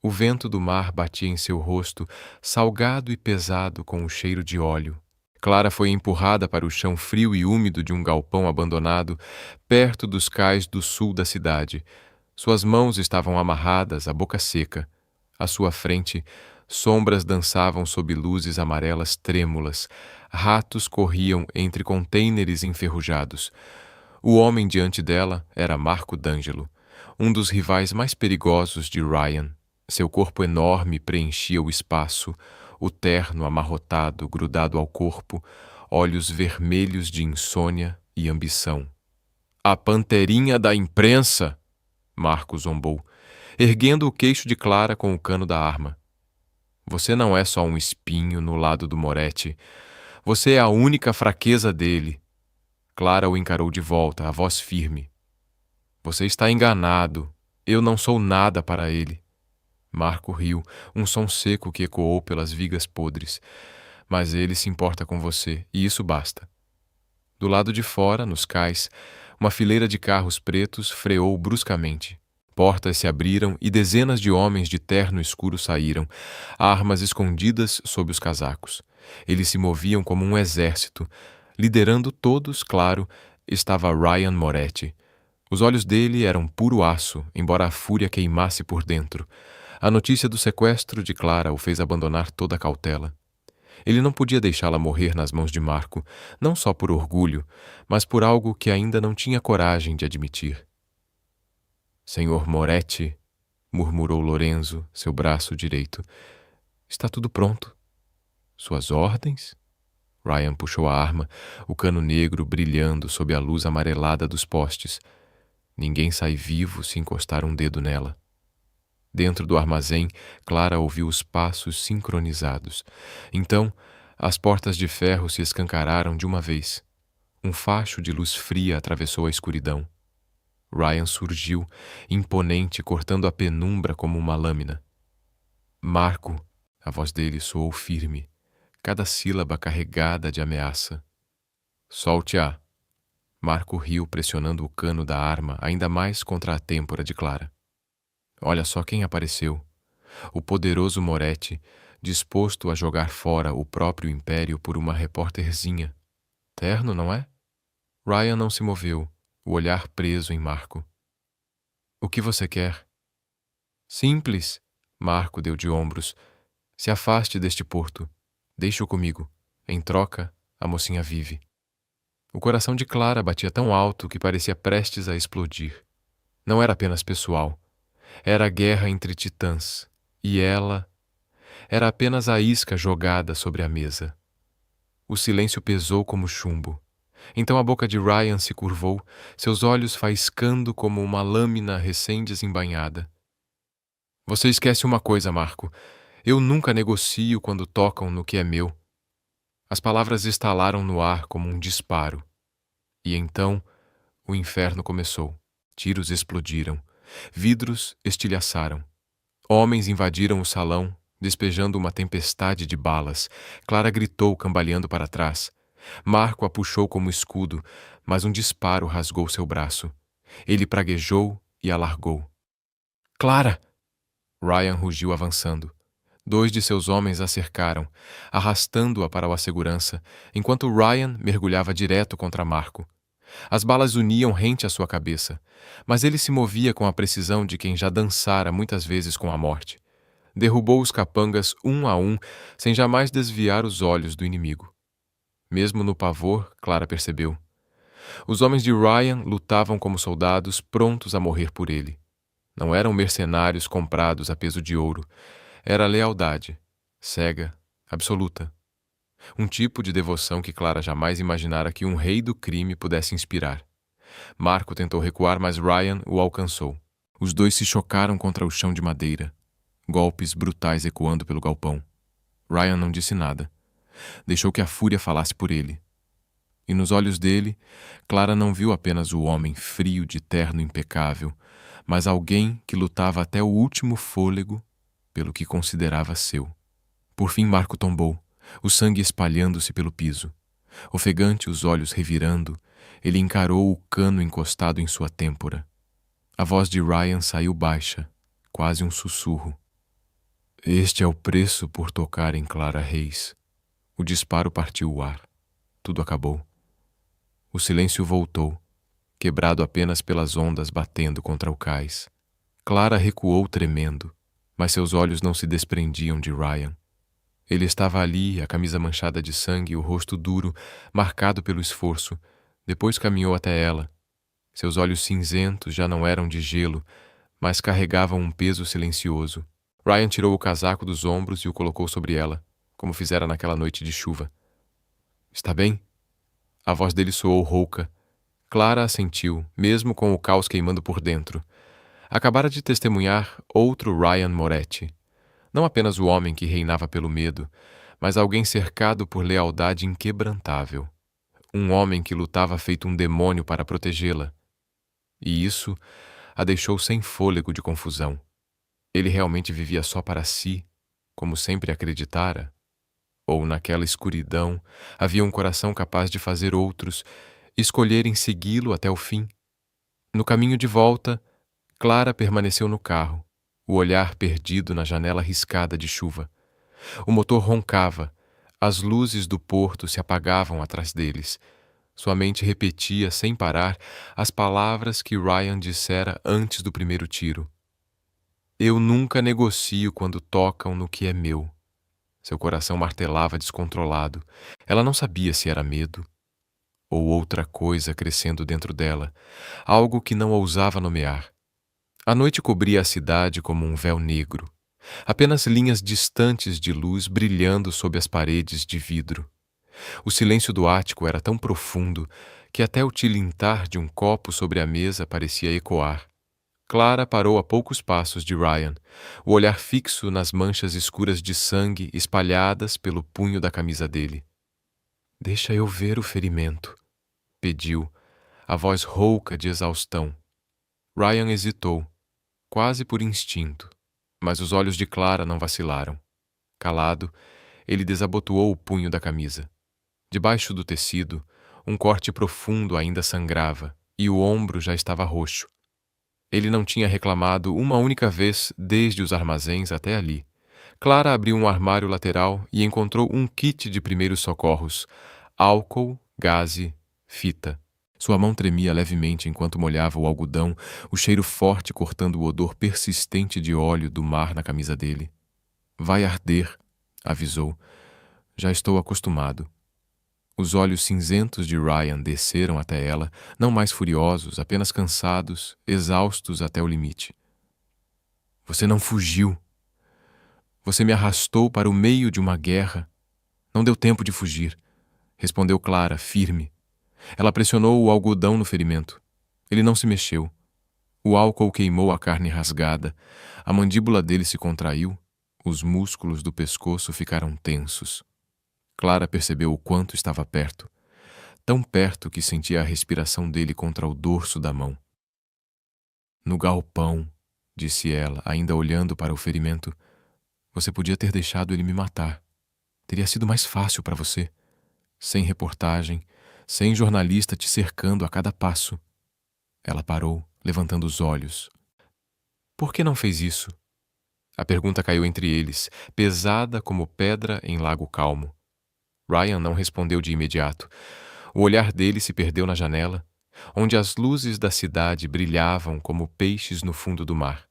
O vento do mar batia em seu rosto, salgado e pesado com o cheiro de óleo. Clara foi empurrada para o chão frio e úmido de um galpão abandonado, perto dos cais do sul da cidade. Suas mãos estavam amarradas, a boca seca. À sua frente, sombras dançavam sob luzes amarelas trêmulas. Ratos corriam entre contêineres enferrujados. O homem diante dela era Marco D'Angelo, um dos rivais mais perigosos de Ryan. Seu corpo enorme preenchia o espaço, o terno amarrotado grudado ao corpo, olhos vermelhos de insônia e ambição. "A panterinha da imprensa!" Marco zombou, erguendo o queixo de Clara com o cano da arma. "Você não é só um espinho no lado do Moretti. Você é a única fraqueza dele." Clara o encarou de volta, a voz firme. "Você está enganado. Eu não sou nada para ele." Marco riu, um som seco que ecoou pelas vigas podres. "Mas ele se importa com você, e isso basta." Do lado de fora, nos cais, uma fileira de carros pretos freou bruscamente. Portas se abriram e dezenas de homens de terno escuro saíram, armas escondidas sob os casacos. Eles se moviam como um exército. Liderando todos, claro, estava Ryan Moretti. Os olhos dele eram puro aço, embora a fúria queimasse por dentro. A notícia do sequestro de Clara o fez abandonar toda a cautela. Ele não podia deixá-la morrer nas mãos de Marco, não só por orgulho, mas por algo que ainda não tinha coragem de admitir. "Senhor Moretti", murmurou Lorenzo, seu braço direito, "está tudo pronto." "Suas ordens?" Ryan puxou a arma, o cano negro brilhando sob a luz amarelada dos postes. Ninguém sai vivo se encostar um dedo nela. Dentro do armazém, Clara ouviu os passos sincronizados. Então, as portas de ferro se escancararam de uma vez. Um facho de luz fria atravessou a escuridão. Ryan surgiu, imponente, cortando a penumbra como uma lâmina. "Marco", a voz dele soou firme, cada sílaba carregada de ameaça. "Solte-a." Marco riu, pressionando o cano da arma ainda mais contra a têmpora de Clara. Olha só quem apareceu. O poderoso Moretti, disposto a jogar fora o próprio império por uma repórterzinha. Terno, não é? Ryan não se moveu, o olhar preso em Marco. "O que você quer?" "Simples." Marco deu de ombros. "Se afaste deste porto. Deixe-o comigo. Em troca, a mocinha vive." O coração de Clara batia tão alto que parecia prestes a explodir. Não era apenas pessoal. Era a guerra entre titãs. E ela era apenas a isca jogada sobre a mesa. O silêncio pesou como chumbo. Então a boca de Ryan se curvou, seus olhos faiscando como uma lâmina recém-desembainhada. "Você esquece uma coisa, Marco. Eu nunca negocio quando tocam no que é meu." As palavras estalaram no ar como um disparo. E então o inferno começou. Tiros explodiram. Vidros estilhaçaram. Homens invadiram o salão, despejando uma tempestade de balas. Clara gritou, cambaleando para trás. Marco a puxou como escudo, mas um disparo rasgou seu braço. Ele praguejou e a largou. "Clara!" Ryan rugiu avançando. 2 de seus homens a cercaram, arrastando-a para a segurança, enquanto Ryan mergulhava direto contra Marco. As balas uniam rente à sua cabeça, mas ele se movia com a precisão de quem já dançara muitas vezes com a morte. Derrubou os capangas um a um, sem jamais desviar os olhos do inimigo. Mesmo no pavor, Clara percebeu. Os homens de Ryan lutavam como soldados prontos a morrer por ele. Não eram mercenários comprados a peso de ouro. Era lealdade, cega, absoluta. Um tipo de devoção que Clara jamais imaginara que um rei do crime pudesse inspirar. Marco tentou recuar, mas Ryan o alcançou. Os dois se chocaram contra o chão de madeira, golpes brutais ecoando pelo galpão. Ryan não disse nada. Deixou que a fúria falasse por ele. E nos olhos dele, Clara não viu apenas o homem frio de terno impecável, mas alguém que lutava até o último fôlego pelo que considerava seu. Por fim Marco tombou, o sangue espalhando-se pelo piso. Ofegante, os olhos revirando, ele encarou o cano encostado em sua têmpora. A voz de Ryan saiu baixa, quase um sussurro. Este é o preço por tocar em Clara Reis. O disparo partiu o ar. Tudo acabou. O silêncio voltou, quebrado apenas pelas ondas batendo contra o cais. Clara recuou tremendo, mas seus olhos não se desprendiam de Ryan. Ele estava ali, a camisa manchada de sangue e o rosto duro, marcado pelo esforço. Depois caminhou até ela. Seus olhos cinzentos já não eram de gelo, mas carregavam um peso silencioso. Ryan tirou o casaco dos ombros e o colocou sobre ela, como fizera naquela noite de chuva. Está bem? A voz dele soou rouca. Clara assentiu, mesmo com o caos queimando por dentro. Acabara de testemunhar outro Ryan Moretti. Não apenas o homem que reinava pelo medo, mas alguém cercado por lealdade inquebrantável. Um homem que lutava feito um demônio para protegê-la. E isso a deixou sem fôlego de confusão. Ele realmente vivia só para si, como sempre acreditara? Ou naquela escuridão havia um coração capaz de fazer outros escolherem segui-lo até o fim? No caminho de volta, Clara permaneceu no carro, o olhar perdido na janela riscada de chuva. O motor roncava, as luzes do porto se apagavam atrás deles. Sua mente repetia sem parar as palavras que Ryan dissera antes do primeiro tiro. Eu nunca negocio quando tocam no que é meu. Seu coração martelava descontrolado. Ela não sabia se era medo ou outra coisa crescendo dentro dela, algo que não ousava nomear. A noite cobria a cidade como um véu negro, apenas linhas distantes de luz brilhando sob as paredes de vidro. O silêncio do ático era tão profundo que até o tilintar de um copo sobre a mesa parecia ecoar. Clara parou a poucos passos de Ryan, o olhar fixo nas manchas escuras de sangue espalhadas pelo punho da camisa dele. Deixa eu ver o ferimento, pediu, a voz rouca de exaustão. Ryan hesitou, quase por instinto, mas os olhos de Clara não vacilaram. Calado, ele desabotoou o punho da camisa. Debaixo do tecido, um corte profundo ainda sangrava e o ombro já estava roxo. Ele não tinha reclamado uma única vez desde os armazéns até ali. Clara abriu um armário lateral e encontrou um kit de primeiros socorros, álcool, gaze, fita. Sua mão tremia levemente enquanto molhava o algodão, o cheiro forte cortando o odor persistente de óleo do mar na camisa dele. Vai arder, avisou. Já estou acostumado. Os olhos cinzentos de Ryan desceram até ela, não mais furiosos, apenas cansados, exaustos até o limite. Você não fugiu. Você me arrastou para o meio de uma guerra. Não deu tempo de fugir, respondeu Clara, firme. Ela pressionou o algodão no ferimento. Ele não se mexeu. O álcool queimou a carne rasgada. A mandíbula dele se contraiu. Os músculos do pescoço ficaram tensos. Clara percebeu o quanto estava perto. Tão perto que sentia a respiração dele contra o dorso da mão. No galpão, disse ela, ainda olhando para o ferimento. Você podia ter deixado ele me matar. Teria sido mais fácil para você. Sem reportagem, sem jornalista te cercando a cada passo. Ela parou, levantando os olhos. Por que não fez isso? A pergunta caiu entre eles, pesada como pedra em lago calmo. Ryan não respondeu de imediato. O olhar dele se perdeu na janela, onde as luzes da cidade brilhavam como peixes no fundo do mar.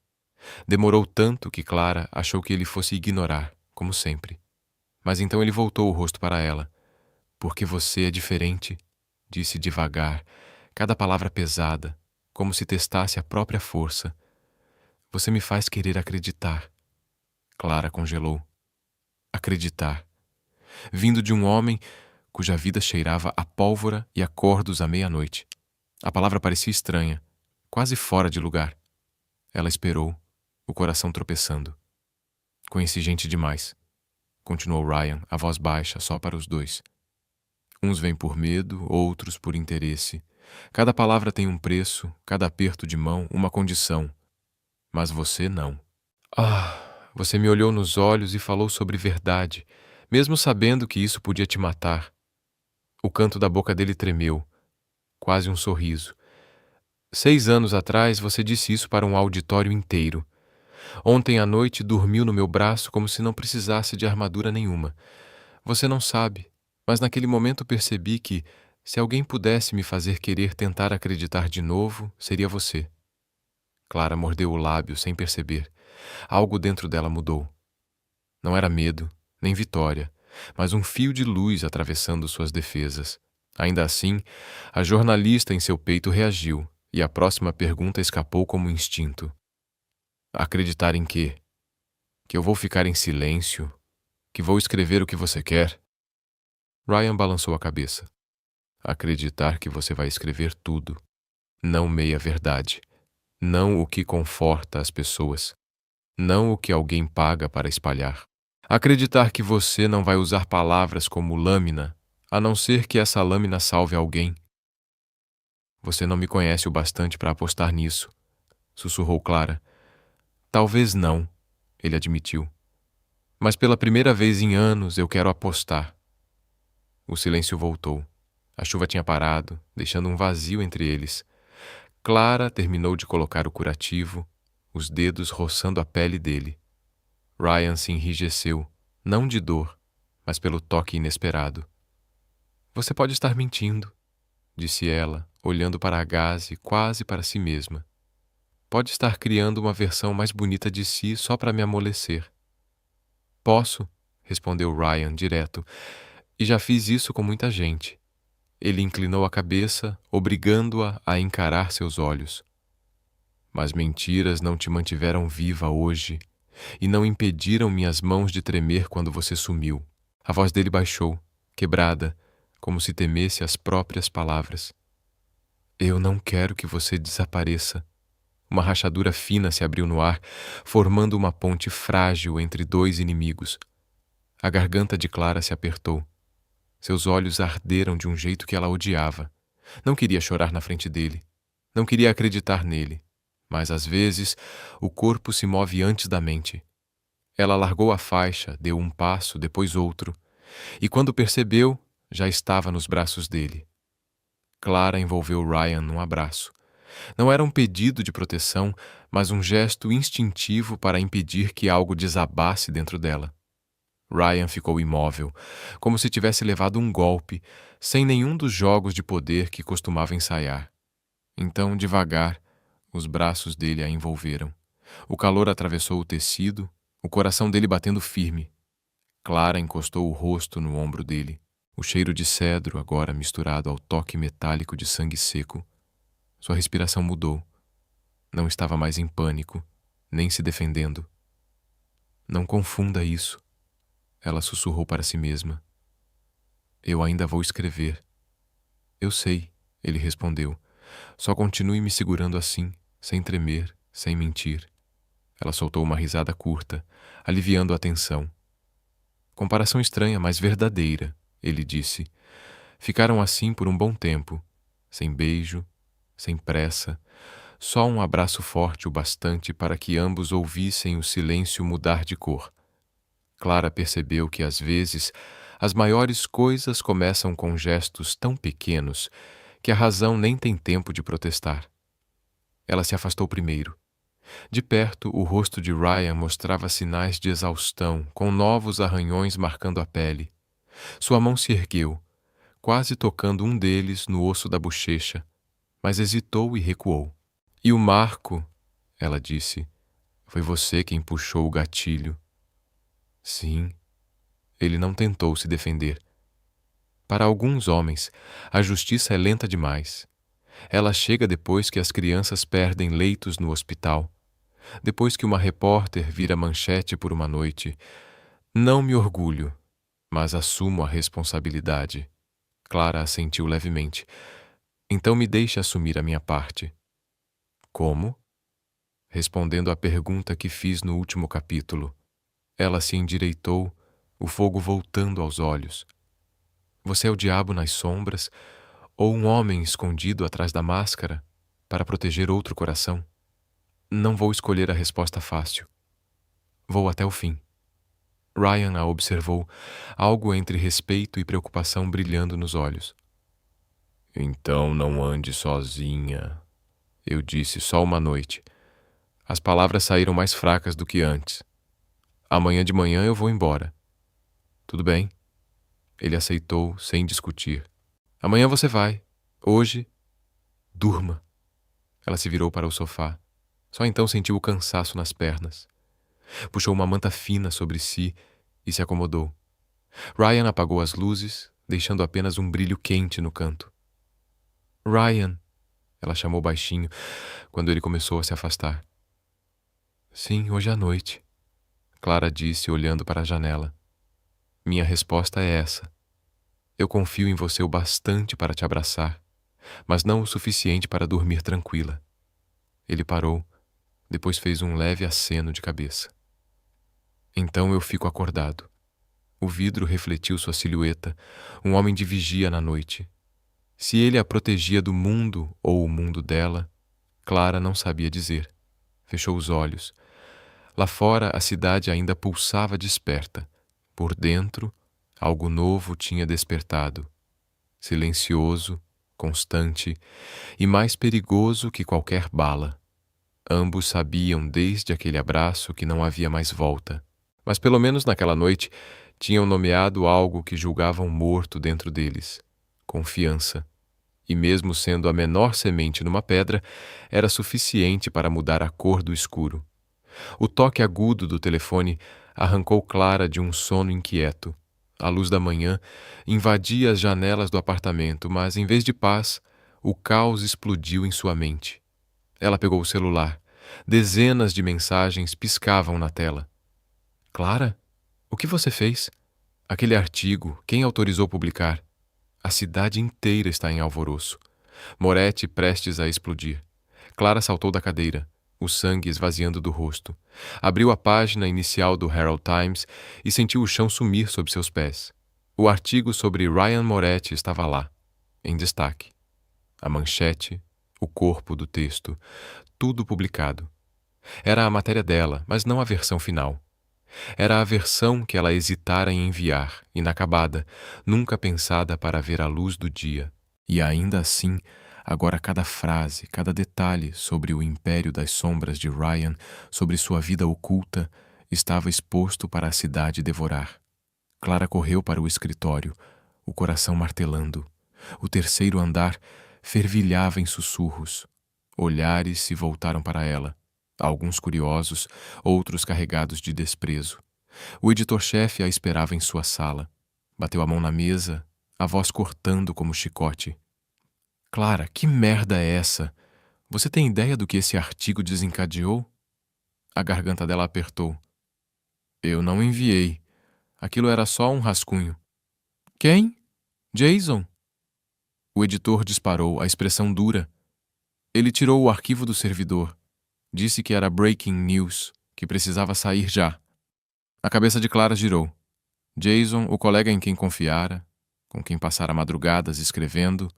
Demorou tanto que Clara achou que ele fosse ignorar, como sempre. Mas então ele voltou o rosto para ela. Porque você é diferente, disse devagar, cada palavra pesada, como se testasse a própria força. Você me faz querer acreditar. Clara congelou. Acreditar. Vindo de um homem cuja vida cheirava a pólvora e a cordos à meia-noite. A palavra parecia estranha, quase fora de lugar. Ela esperou, o coração tropeçando. Conheci gente demais, continuou Ryan, a voz baixa só para os dois. Uns vêm por medo, outros por interesse. Cada palavra tem um preço, cada aperto de mão uma condição. Mas você não. Você me olhou nos olhos e falou sobre verdade, mesmo sabendo que isso podia te matar. O canto da boca dele tremeu, quase um sorriso. 6 anos atrás você disse isso para um auditório inteiro. Ontem à noite dormiu no meu braço como se não precisasse de armadura nenhuma. Você não sabe, mas naquele momento percebi que, se alguém pudesse me fazer querer tentar acreditar de novo, seria você. Clara mordeu o lábio sem perceber. Algo dentro dela mudou. Não era medo, nem vitória, mas um fio de luz atravessando suas defesas. Ainda assim, a jornalista em seu peito reagiu, e a próxima pergunta escapou como instinto. Acreditar em quê? Que eu vou ficar em silêncio? Que vou escrever o que você quer? Ryan balançou a cabeça. Acreditar que você vai escrever tudo. Não meia verdade. Não o que conforta as pessoas. Não o que alguém paga para espalhar. Acreditar que você não vai usar palavras como lâmina, a não ser que essa lâmina salve alguém. Você não me conhece o bastante para apostar nisso, sussurrou Clara. Talvez não, ele admitiu. Mas pela primeira vez em anos eu quero apostar. O silêncio voltou. A chuva tinha parado, deixando um vazio entre eles. Clara terminou de colocar o curativo, os dedos roçando a pele dele. Ryan se enrijeceu, não de dor, mas pelo toque inesperado. Você pode estar mentindo, disse ela, olhando para a gaze, quase para si mesma. Pode estar criando uma versão mais bonita de si só para me amolecer. Posso, respondeu Ryan direto, e já fiz isso com muita gente. Ele inclinou a cabeça, obrigando-a a encarar seus olhos. Mas mentiras não te mantiveram viva hoje e não impediram minhas mãos de tremer quando você sumiu. A voz dele baixou, quebrada, como se temesse as próprias palavras. Eu não quero que você desapareça. Uma rachadura fina se abriu no ar, formando uma ponte frágil entre dois inimigos. A garganta de Clara se apertou. Seus olhos arderam de um jeito que ela odiava. Não queria chorar na frente dele. Não queria acreditar nele. Mas, às vezes, o corpo se move antes da mente. Ela largou a faixa, deu um passo, depois outro. E quando percebeu, já estava nos braços dele. Clara envolveu Ryan num abraço. Não era um pedido de proteção, mas um gesto instintivo para impedir que algo desabasse dentro dela. Ryan ficou imóvel, como se tivesse levado um golpe, sem nenhum dos jogos de poder que costumava ensaiar. Então, devagar, os braços dele a envolveram. O calor atravessou o tecido, o coração dele batendo firme. Clara encostou o rosto no ombro dele, o cheiro de cedro agora misturado ao toque metálico de sangue seco. Sua respiração mudou. Não estava mais em pânico, nem se defendendo. Não confunda isso. Ela sussurrou para si mesma. Eu ainda vou escrever. Eu sei, ele respondeu. Só continue me segurando assim, sem tremer, sem mentir. Ela soltou uma risada curta, aliviando a tensão. Comparação estranha, mas verdadeira, ele disse. Ficaram assim por um bom tempo, sem beijo, sem pressa, só um abraço forte o bastante para que ambos ouvissem o silêncio mudar de cor. Clara percebeu que, às vezes, as maiores coisas começam com gestos tão pequenos que a razão nem tem tempo de protestar. Ela se afastou primeiro. De perto, o rosto de Ryan mostrava sinais de exaustão, com novos arranhões marcando a pele. Sua mão se ergueu, quase tocando um deles no osso da bochecha, mas hesitou e recuou. E o marco, ela disse, foi você quem puxou o gatilho. Sim. Ele não tentou se defender. Para alguns homens, a justiça é lenta demais. Ela chega depois que as crianças perdem leitos no hospital. Depois que uma repórter vira manchete por uma noite, não me orgulho, mas assumo a responsabilidade. Clara assentiu levemente. Então me deixe assumir a minha parte. Como? Respondendo à pergunta que fiz no último capítulo. Ela se endireitou, o fogo voltando aos olhos. Você é o diabo nas sombras ou um homem escondido atrás da máscara para proteger outro coração? Não vou escolher a resposta fácil. Vou até o fim. Ryan a observou, algo entre respeito e preocupação brilhando nos olhos. Então não ande sozinha, eu disse só uma noite. As palavras saíram mais fracas do que antes. Amanhã de manhã eu vou embora. Tudo bem? Ele aceitou, sem discutir. Amanhã você vai. Hoje, durma. Ela se virou para o sofá. Só então sentiu o cansaço nas pernas. Puxou uma manta fina sobre si e se acomodou. Ryan apagou as luzes, deixando apenas um brilho quente no canto. Ryan, ela chamou baixinho, quando ele começou a se afastar. Sim, hoje à noite, Clara disse, olhando para a janela. Minha resposta é essa. Eu confio em você o bastante para te abraçar, mas não o suficiente para dormir tranquila. Ele parou, depois fez um leve aceno de cabeça. Então eu fico acordado. O vidro refletiu sua silhueta, um homem de vigia na noite. Se ele a protegia do mundo ou o mundo dela, Clara não sabia dizer. Fechou os olhos. Lá fora a cidade ainda pulsava desperta. Por dentro, algo novo tinha despertado. Silencioso, constante e mais perigoso que qualquer bala. Ambos sabiam desde aquele abraço que não havia mais volta. Mas pelo menos naquela noite tinham nomeado algo que julgavam morto dentro deles: confiança. E mesmo sendo a menor semente numa pedra, era suficiente para mudar a cor do escuro. O toque agudo do telefone arrancou Clara de um sono inquieto. A luz da manhã invadia as janelas do apartamento, mas em vez de paz, o caos explodiu em sua mente. Ela pegou o celular. Dezenas de mensagens piscavam na tela. Clara? O que você fez? Aquele artigo, quem autorizou publicar? A cidade inteira está em alvoroço. Moretti prestes a explodir. Clara saltou da cadeira, o sangue esvaziando do rosto. Abriu a página inicial do Herald Times e sentiu o chão sumir sob seus pés. O artigo sobre Ryan Moretti estava lá, em destaque. A manchete, o corpo do texto, tudo publicado. Era a matéria dela, mas não a versão final. Era a versão que ela hesitara em enviar, inacabada, nunca pensada para ver a luz do dia. E ainda assim, agora cada frase, cada detalhe sobre o império das sombras de Ryan, sobre sua vida oculta, estava exposto para a cidade devorar. Clara correu para o escritório, o coração martelando. O terceiro andar fervilhava em sussurros. Olhares se voltaram para ela. Alguns curiosos, outros carregados de desprezo. O editor-chefe a esperava em sua sala. Bateu a mão na mesa, a voz cortando como chicote. Clara, que merda é essa? Você tem ideia do que esse artigo desencadeou? A garganta dela apertou. Eu não enviei. Aquilo era só um rascunho. Quem? Jason? O editor disparou, a expressão dura. Ele tirou o arquivo do servidor. Disse que era breaking news, que precisava sair já. A cabeça de Clara girou. Jason, o colega em quem confiara, com quem passara madrugadas escrevendo,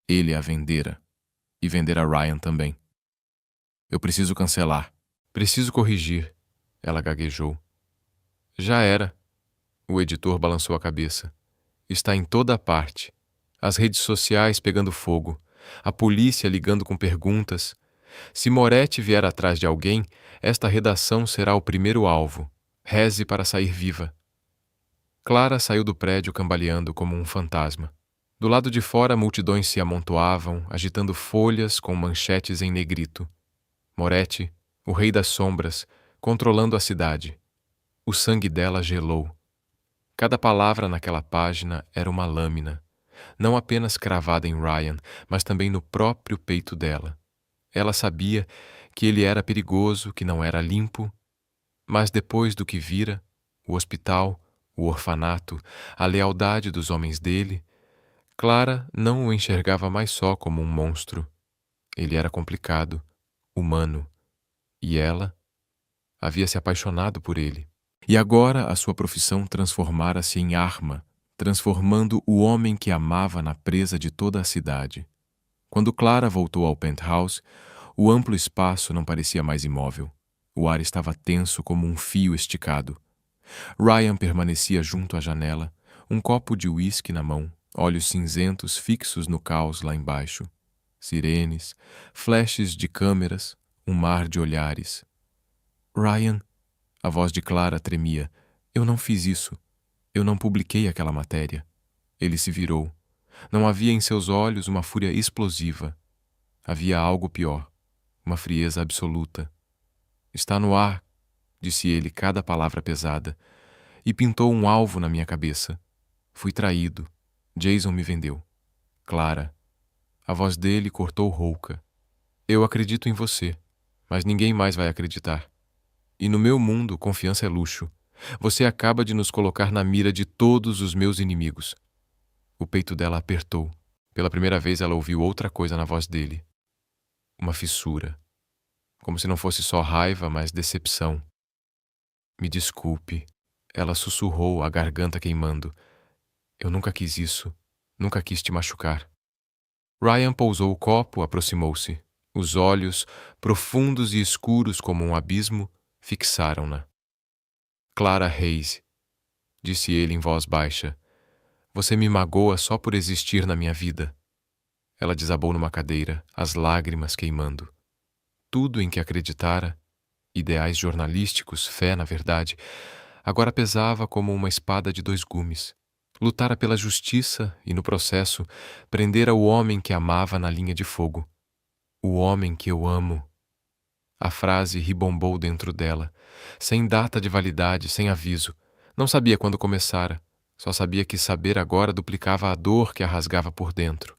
ele a vendera. E vendera Ryan também. Eu preciso cancelar. Preciso corrigir. Ela gaguejou. Já era. O editor balançou a cabeça. Está em toda parte. As redes sociais pegando fogo. A polícia ligando com perguntas. Se Moretti vier atrás de alguém, esta redação será o primeiro alvo. Reze para sair viva. Clara saiu do prédio cambaleando como um fantasma. Do lado de fora, multidões se amontoavam, agitando folhas com manchetes em negrito. Moretti, o rei das sombras, controlando a cidade. O sangue dela gelou. Cada palavra naquela página era uma lâmina, não apenas cravada em Ryan, mas também no próprio peito dela. Ela sabia que ele era perigoso, que não era limpo, mas depois do que vira, o hospital, o orfanato, a lealdade dos homens dele, Clara não o enxergava mais só como um monstro. Ele era complicado, humano, e ela havia se apaixonado por ele. E agora a sua profissão transformara-se em arma, transformando o homem que amava na presa de toda a cidade. Quando Clara voltou ao penthouse, o amplo espaço não parecia mais imóvel. O ar estava tenso como um fio esticado. Ryan permanecia junto à janela, um copo de uísque na mão, olhos cinzentos fixos no caos lá embaixo. Sirenes, flashes de câmeras, um mar de olhares. Ryan, a voz de Clara tremia. Eu não fiz isso. Eu não publiquei aquela matéria. Ele se virou. Não havia em seus olhos uma fúria explosiva. Havia algo pior, uma frieza absoluta. Está no ar, disse ele cada palavra pesada, e pintou um alvo na minha cabeça. Fui traído. Jason me vendeu. Clara. A voz dele cortou rouca. Eu acredito em você, mas ninguém mais vai acreditar. E no meu mundo, confiança é luxo. Você acaba de nos colocar na mira de todos os meus inimigos. O peito dela apertou. Pela primeira vez ela ouviu outra coisa na voz dele. Uma fissura. Como se não fosse só raiva, mas decepção. Me desculpe. Ela sussurrou, a garganta queimando. Eu nunca quis isso. Nunca quis te machucar. Ryan pousou o copo, aproximou-se. Os olhos, profundos e escuros como um abismo, fixaram-na. Clara Hayes, disse ele em voz baixa. Você me magoa só por existir na minha vida. Ela desabou numa cadeira, as lágrimas queimando. Tudo em que acreditara, ideais jornalísticos, fé na verdade, agora pesava como uma espada de dois gumes. Lutara pela justiça e, no processo, prendera o homem que amava na linha de fogo. O homem que eu amo. A frase ribombou dentro dela, sem data de validade, sem aviso. Não sabia quando começara, só sabia que saber agora duplicava a dor que a rasgava por dentro.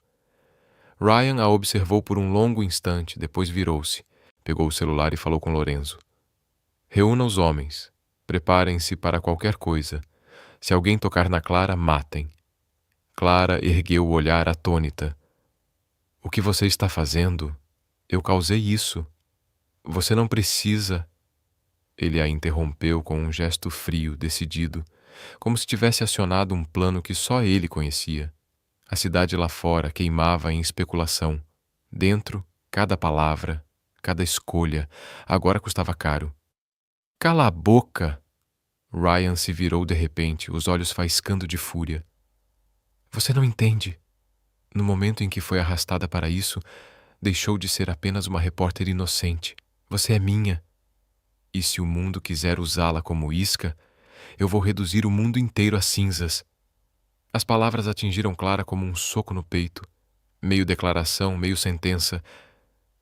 Ryan a observou por um longo instante, depois virou-se, pegou o celular e falou com Lorenzo. Reúna os homens. Preparem-se para qualquer coisa. Se alguém tocar na Clara, matem. Clara ergueu o olhar atônita. O que você está fazendo? Eu causei isso. Você não precisa... Ele a interrompeu com um gesto frio, decidido, como se tivesse acionado um plano que só ele conhecia. A cidade lá fora queimava em especulação. Dentro, cada palavra, cada escolha, agora custava caro. Cala a boca! Ryan se virou de repente, os olhos faiscando de fúria. Você não entende. No momento em que foi arrastada para isso, deixou de ser apenas uma repórter inocente. Você é minha. E se o mundo quiser usá-la como isca, eu vou reduzir o mundo inteiro a cinzas. As palavras atingiram Clara como um soco no peito, meio declaração, meio sentença.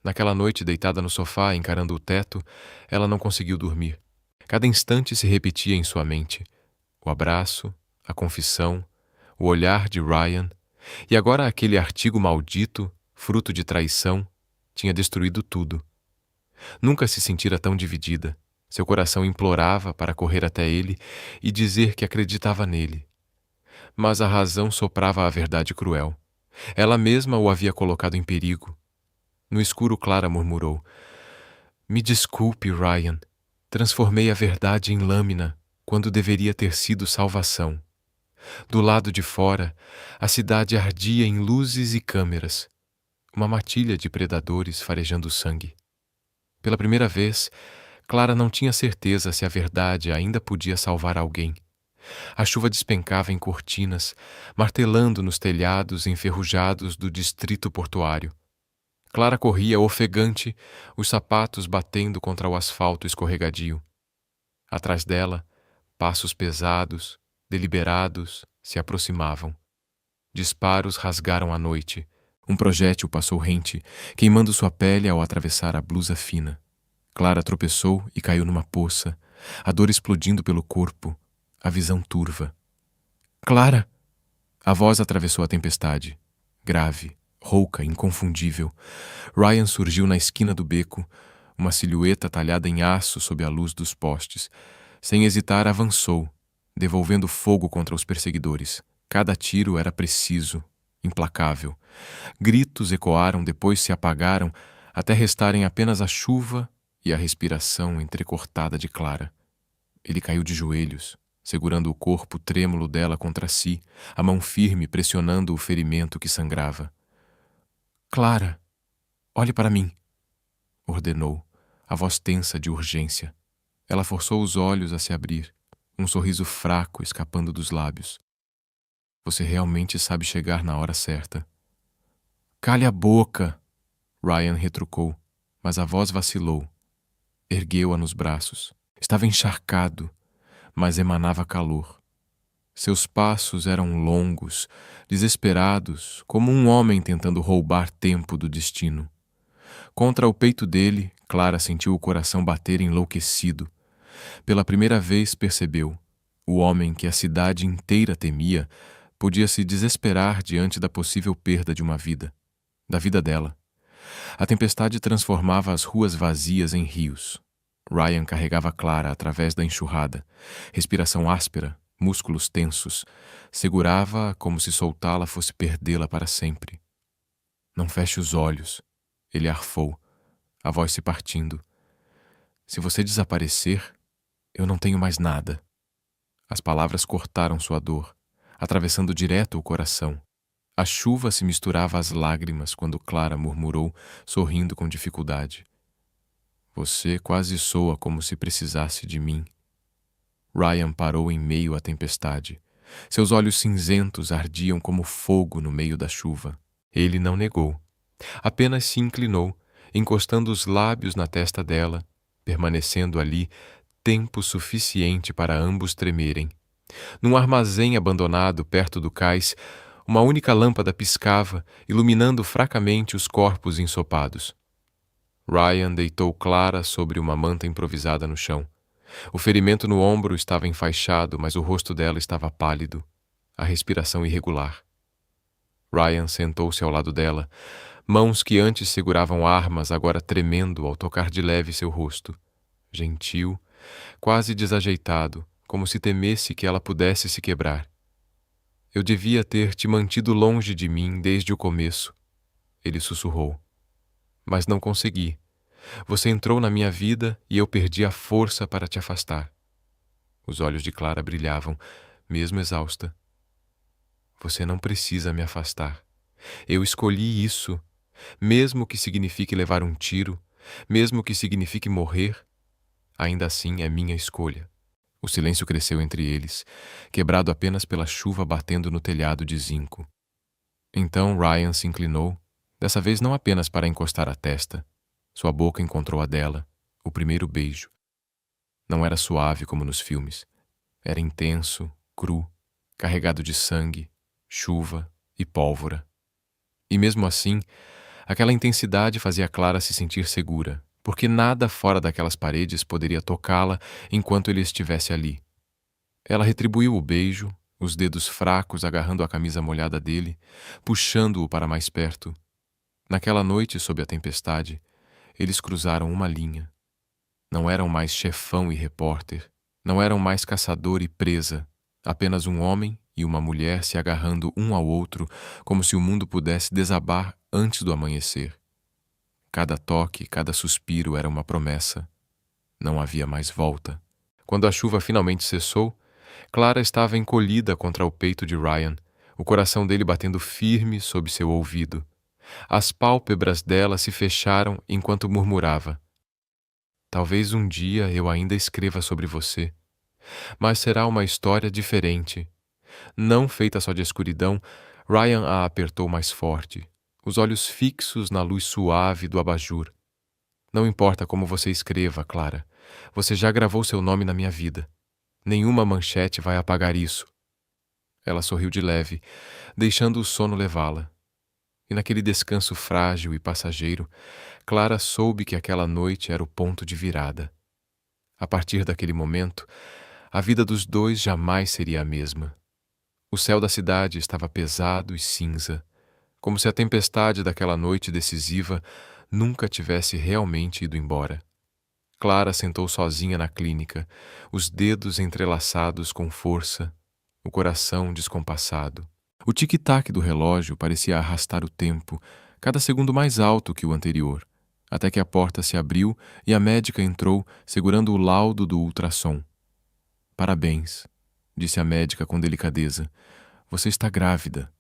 Naquela noite, deitada no sofá, encarando o teto, ela não conseguiu dormir. Cada instante se repetia em sua mente. O abraço, a confissão, o olhar de Ryan, e agora aquele artigo maldito, fruto de traição, tinha destruído tudo. Nunca se sentira tão dividida. Seu coração implorava para correr até ele e dizer que acreditava nele. Mas a razão soprava a verdade cruel. Ela mesma o havia colocado em perigo. No escuro, Clara murmurou. Me desculpe, Ryan. Transformei a verdade em lâmina, quando deveria ter sido salvação. Do lado de fora, a cidade ardia em luzes e câmeras. Uma matilha de predadores farejando sangue. Pela primeira vez, Clara não tinha certeza se a verdade ainda podia salvar alguém. A chuva despencava em cortinas, martelando nos telhados enferrujados do distrito portuário. Clara corria ofegante, os sapatos batendo contra o asfalto escorregadio. Atrás dela, passos pesados, deliberados, se aproximavam. Disparos rasgaram a noite. Um projétil passou rente, queimando sua pele ao atravessar a blusa fina. Clara tropeçou e caiu numa poça, a dor explodindo pelo corpo, a visão turva. Clara! A voz atravessou a tempestade, grave, rouca, inconfundível. Ryan surgiu na esquina do beco, uma silhueta talhada em aço sob a luz dos postes. Sem hesitar, avançou, devolvendo fogo contra os perseguidores. Cada tiro era preciso, implacável. Gritos ecoaram, depois se apagaram, até restarem apenas a chuva e a respiração entrecortada de Clara. Ele caiu de joelhos, segurando o corpo trêmulo dela contra si, a mão firme pressionando o ferimento que sangrava. Clara, olhe para mim, ordenou, a voz tensa de urgência. Ela forçou os olhos a se abrir, um sorriso fraco escapando dos lábios. Você realmente sabe chegar na hora certa. Cale a boca! Ryan retrucou, mas a voz vacilou. Ergueu-a nos braços. Estava encharcado, mas emanava calor. Seus passos eram longos, desesperados, como um homem tentando roubar tempo do destino. Contra o peito dele, Clara sentiu o coração bater enlouquecido. Pela primeira vez percebeu, o homem que a cidade inteira temia podia se desesperar diante da possível perda de uma vida, da vida dela. A tempestade transformava as ruas vazias em rios. Ryan carregava Clara através da enxurrada, respiração áspera, músculos tensos. Segurava-a como se soltá-la fosse perdê-la para sempre. Não feche os olhos, ele arfou, a voz se partindo. Se você desaparecer, eu não tenho mais nada. As palavras cortaram sua dor, atravessando direto o coração. A chuva se misturava às lágrimas quando Clara murmurou, sorrindo com dificuldade. Você quase soa como se precisasse de mim. Ryan parou em meio à tempestade. Seus olhos cinzentos ardiam como fogo no meio da chuva. Ele não negou. Apenas se inclinou, encostando os lábios na testa dela, permanecendo ali tempo suficiente para ambos tremerem. Num armazém abandonado perto do cais, uma única lâmpada piscava, iluminando fracamente os corpos ensopados. Ryan deitou Clara sobre uma manta improvisada no chão. O ferimento no ombro estava enfaixado, mas o rosto dela estava pálido, a respiração irregular. Ryan sentou-se ao lado dela, mãos que antes seguravam armas agora tremendo ao tocar de leve seu rosto. Gentil, quase desajeitado, como se temesse que ela pudesse se quebrar. Eu devia ter te mantido longe de mim desde o começo, ele sussurrou. Mas não consegui. Você entrou na minha vida e eu perdi a força para te afastar. Os olhos de Clara brilhavam, mesmo exausta. Você não precisa me afastar. Eu escolhi isso, mesmo que signifique levar um tiro, mesmo que signifique morrer, ainda assim é minha escolha. O silêncio cresceu entre eles, quebrado apenas pela chuva batendo no telhado de zinco. Então Ryan se inclinou, dessa vez não apenas para encostar a testa. Sua boca encontrou a dela, o primeiro beijo. Não era suave como nos filmes. Era intenso, cru, carregado de sangue, chuva e pólvora. E mesmo assim, aquela intensidade fazia Clara se sentir segura, porque nada fora daquelas paredes poderia tocá-la enquanto ele estivesse ali. Ela retribuiu o beijo, os dedos fracos agarrando a camisa molhada dele, puxando-o para mais perto. Naquela noite, sob a tempestade, eles cruzaram uma linha. Não eram mais chefão e repórter, não eram mais caçador e presa, apenas um homem e uma mulher se agarrando um ao outro como se o mundo pudesse desabar antes do amanhecer. Cada toque, cada suspiro era uma promessa. Não havia mais volta. Quando a chuva finalmente cessou, Clara estava encolhida contra o peito de Ryan, o coração dele batendo firme sob seu ouvido. As pálpebras dela se fecharam enquanto murmurava. Talvez um dia eu ainda escreva sobre você, mas será uma história diferente. Não feita só de escuridão, Ryan a apertou mais forte, os olhos fixos na luz suave do abajur. Não importa como você escreva, Clara, você já gravou seu nome na minha vida. Nenhuma manchete vai apagar isso. Ela sorriu de leve, deixando o sono levá-la. E naquele descanso frágil e passageiro, Clara soube que aquela noite era o ponto de virada. A partir daquele momento, a vida dos dois jamais seria a mesma. O céu da cidade estava pesado e cinza. como se a tempestade daquela noite decisiva nunca tivesse realmente ido embora. Clara sentou sozinha na clínica, os dedos entrelaçados com força, o coração descompassado. O tic-tac do relógio parecia arrastar o tempo, cada segundo mais alto que o anterior, até que a porta se abriu e a médica entrou segurando o laudo do ultrassom. Parabéns, disse a médica com delicadeza. Você está grávida.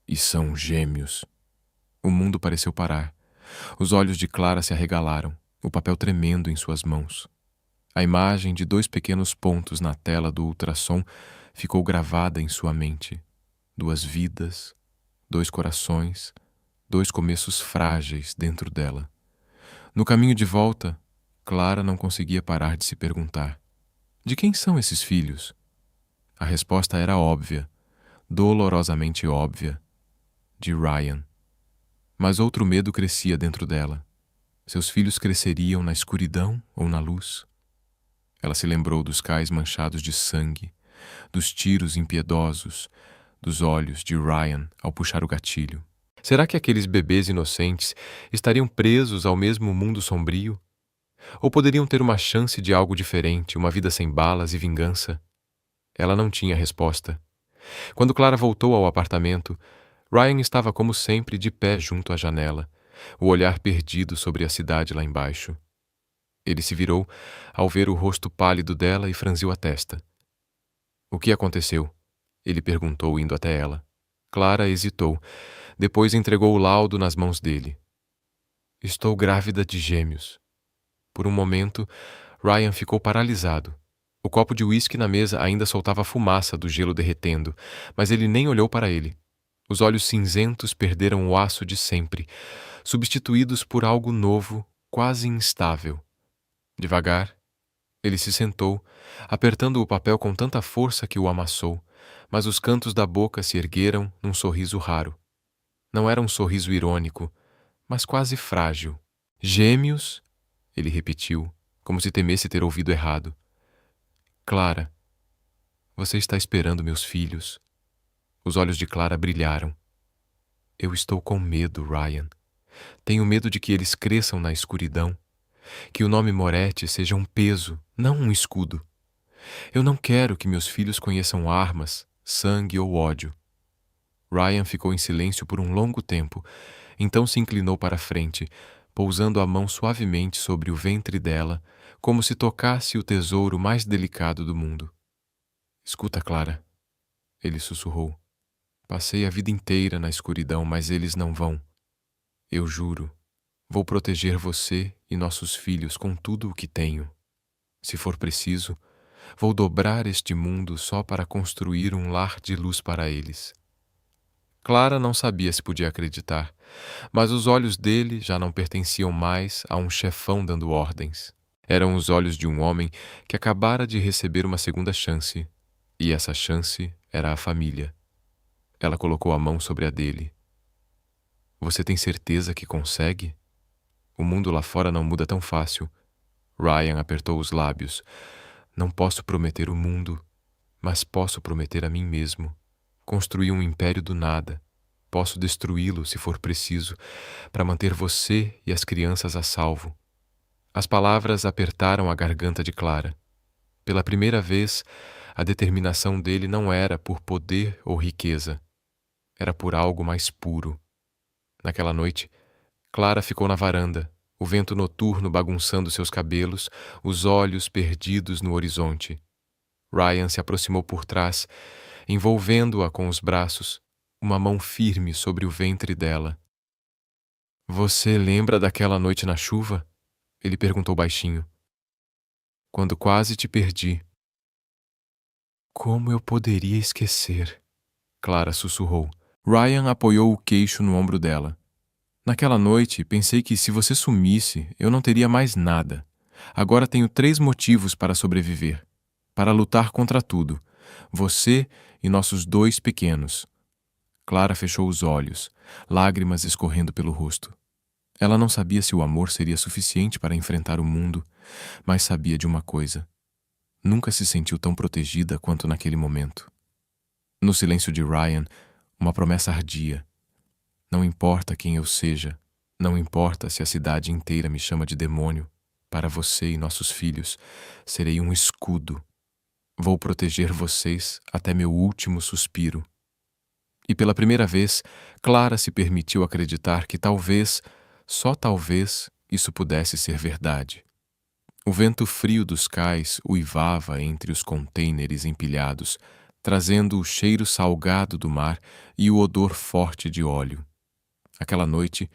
E são gêmeos. O mundo pareceu parar. Os olhos de Clara se arregalaram, o papel tremendo em suas mãos. A imagem de 2 pequenos pontos na tela do ultrassom ficou gravada em sua mente. 2 vidas, 2 corações, 2 começos frágeis dentro dela. No caminho de volta, Clara não conseguia parar de se perguntar: de quem são esses filhos? A resposta era óbvia, dolorosamente óbvia: de Ryan. Mas outro medo crescia dentro dela. Seus filhos cresceriam na escuridão ou na luz? Ela se lembrou dos cais manchados de sangue, dos tiros impiedosos, dos olhos de Ryan ao puxar o gatilho. Será que aqueles bebês inocentes estariam presos ao mesmo mundo sombrio? Ou poderiam ter uma chance de algo diferente, uma vida sem balas e vingança? Ela não tinha resposta. Quando Clara voltou ao apartamento, Ryan estava como sempre de pé junto à janela, o olhar perdido sobre a cidade lá embaixo. Ele se virou ao ver o rosto pálido dela e franziu a testa. O que aconteceu? Ele perguntou, indo até ela. Clara hesitou. Depois entregou o laudo nas mãos dele. Estou grávida de gêmeos. Por um momento, Ryan ficou paralisado. O copo de uísque na mesa ainda soltava fumaça do gelo derretendo, mas ele nem olhou para ele. Os olhos cinzentos perderam o aço de sempre, substituídos por algo novo, quase instável. Devagar, ele se sentou, apertando o papel com tanta força que o amassou, mas os cantos da boca se ergueram num sorriso raro. Não era um sorriso irônico, mas quase frágil. Gêmeos? Ele repetiu, como se temesse ter ouvido errado. Clara, você está esperando meus filhos. Os olhos de Clara brilharam. Eu estou com medo, Ryan. Tenho medo de que eles cresçam na escuridão, que o nome Moretti seja um peso, não um escudo. Eu não quero que meus filhos conheçam armas, sangue ou ódio. Ryan ficou em silêncio por um longo tempo, então se inclinou para a frente, pousando a mão suavemente sobre o ventre dela, como se tocasse o tesouro mais delicado do mundo. Escuta, Clara, ele sussurrou. Passei a vida inteira na escuridão, mas eles não vão. Eu juro, vou proteger você e nossos filhos com tudo o que tenho. Se for preciso, vou dobrar este mundo só para construir um lar de luz para eles. Clara não sabia se podia acreditar, mas os olhos dele já não pertenciam mais a um chefão dando ordens. Eram os olhos de um homem que acabara de receber uma segunda chance, e essa chance era a família. Ela colocou a mão sobre a dele. Você tem certeza que consegue? O mundo lá fora não muda tão fácil. Ryan apertou os lábios. Não posso prometer o mundo, mas posso prometer a mim mesmo. Construir um império do nada. Posso destruí-lo se for preciso, para manter você e as crianças a salvo. As palavras apertaram a garganta de Clara. Pela primeira vez, a determinação dele não era por poder ou riqueza. Era por algo mais puro. Naquela noite, Clara ficou na varanda, o vento noturno bagunçando seus cabelos, os olhos perdidos no horizonte. Ryan se aproximou por trás, envolvendo-a com os braços, uma mão firme sobre o ventre dela. Você lembra daquela noite na chuva? Ele perguntou baixinho. Quando quase te perdi. Como eu poderia esquecer? Clara sussurrou. Ryan apoiou o queixo no ombro dela. Naquela noite, pensei que se você sumisse, eu não teria mais nada. Agora tenho 3 motivos para sobreviver. Para lutar contra tudo. Você e nossos 2 pequenos. Clara fechou os olhos, lágrimas escorrendo pelo rosto. Ela não sabia se o amor seria suficiente para enfrentar o mundo, mas sabia de uma coisa. Nunca se sentiu tão protegida quanto naquele momento. No silêncio de Ryan, uma promessa ardia. Não importa quem eu seja, não importa se a cidade inteira me chama de demônio, para você e nossos filhos, serei um escudo. Vou proteger vocês até meu último suspiro. E pela primeira vez, Clara se permitiu acreditar que talvez, só talvez, isso pudesse ser verdade. O vento frio dos cais uivava entre os contêineres empilhados, trazendo o cheiro salgado do mar e o odor forte de óleo. Aquela noite,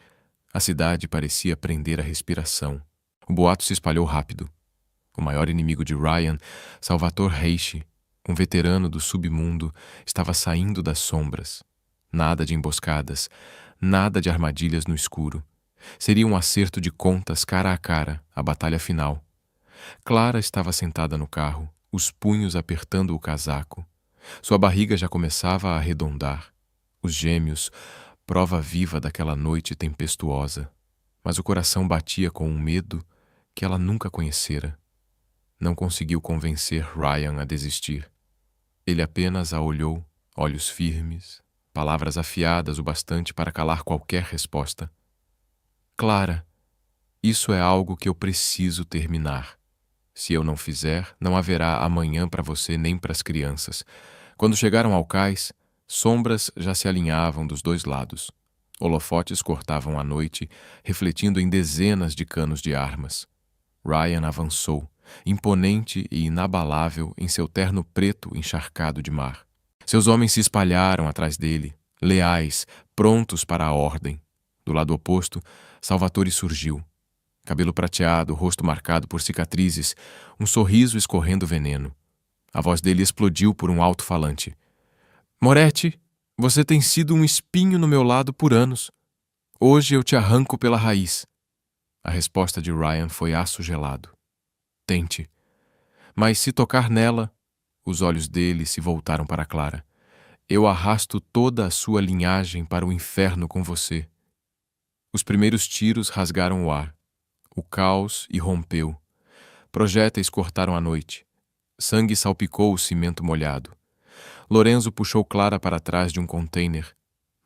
a cidade parecia prender a respiração. O boato se espalhou rápido. O maior inimigo de Ryan, Salvatore Reiche, um veterano do submundo, estava saindo das sombras. Nada de emboscadas, nada de armadilhas no escuro. Seria um acerto de contas cara a cara, a batalha final. Clara estava sentada no carro, os punhos apertando o casaco. Sua barriga já começava a arredondar. Os gêmeos, prova viva daquela noite tempestuosa. Mas o coração batia com um medo que ela nunca conhecera. Não conseguiu convencer Ryan a desistir. Ele apenas a olhou, olhos firmes, palavras afiadas o bastante para calar qualquer resposta. Clara, isso é algo que eu preciso terminar. Se eu não fizer, não haverá amanhã para você nem para as crianças. Quando chegaram ao cais, sombras já se alinhavam dos dois lados. Holofotes cortavam a noite, refletindo em dezenas de canos de armas. Ryan avançou, imponente e inabalável em seu terno preto encharcado de mar. Seus homens se espalharam atrás dele, leais, prontos para a ordem. Do lado oposto, Salvatore surgiu. Cabelo prateado, rosto marcado por cicatrizes, um sorriso escorrendo veneno. A voz dele explodiu por um alto-falante. Moretti, você tem sido um espinho no meu lado por anos. Hoje eu te arranco pela raiz. A resposta de Ryan foi aço gelado. Tente. Mas se tocar nela, os olhos dele se voltaram para Clara. Eu arrasto toda a sua linhagem para o inferno com você. Os primeiros tiros rasgaram o ar. O caos irrompeu. Projéteis cortaram a noite. Sangue salpicou o cimento molhado. Lorenzo puxou Clara para trás de um container,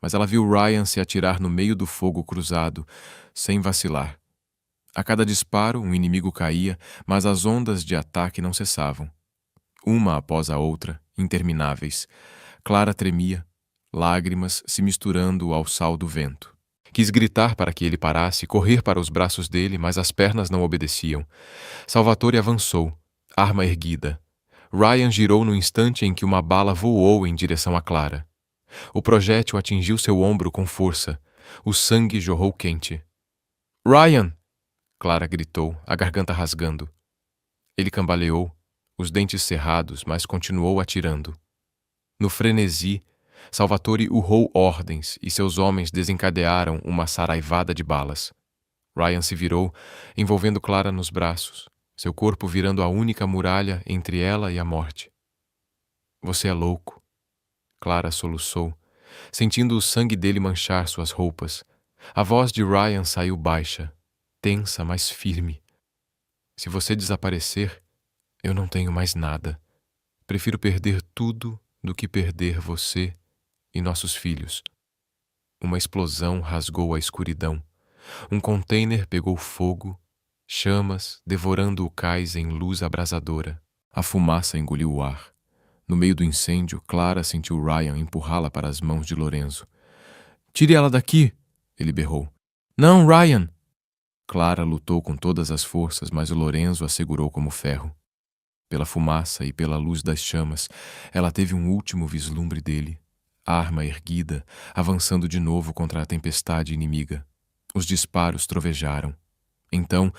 mas ela viu Ryan se atirar no meio do fogo cruzado, sem vacilar. A cada disparo, um inimigo caía, mas as ondas de ataque não cessavam. Uma após a outra, intermináveis. Clara tremia, lágrimas se misturando ao sal do vento. Quis gritar para que ele parasse, correr para os braços dele, mas as pernas não obedeciam. Salvatore avançou, arma erguida. Ryan girou no instante em que uma bala voou em direção a Clara. O projétil atingiu seu ombro com força. O sangue jorrou quente. Ryan! Clara gritou, a garganta rasgando. Ele cambaleou, os dentes cerrados, mas continuou atirando. No frenesi, Salvatore urrou ordens e seus homens desencadearam uma saraivada de balas. Ryan se virou, envolvendo Clara nos braços, seu corpo virando a única muralha entre ela e a morte. Você é louco. Clara soluçou, sentindo o sangue dele manchar suas roupas. A voz de Ryan saiu baixa, tensa, mas firme. Se você desaparecer, eu não tenho mais nada. Prefiro perder tudo do que perder você e nossos filhos. Uma explosão rasgou a escuridão. Um container pegou fogo, chamas devorando o cais em luz abrasadora. A fumaça engoliu o ar. No meio do incêndio, Clara sentiu Ryan empurrá-la para as mãos de Lorenzo. Tire ela daqui! Ele berrou. Não, Ryan! Clara lutou com todas as forças, mas o Lorenzo a segurou como ferro. Pela fumaça e pela luz das chamas, ela teve um último vislumbre dele. Arma erguida, avançando de novo contra a tempestade inimiga. Os disparos trovejaram. Então,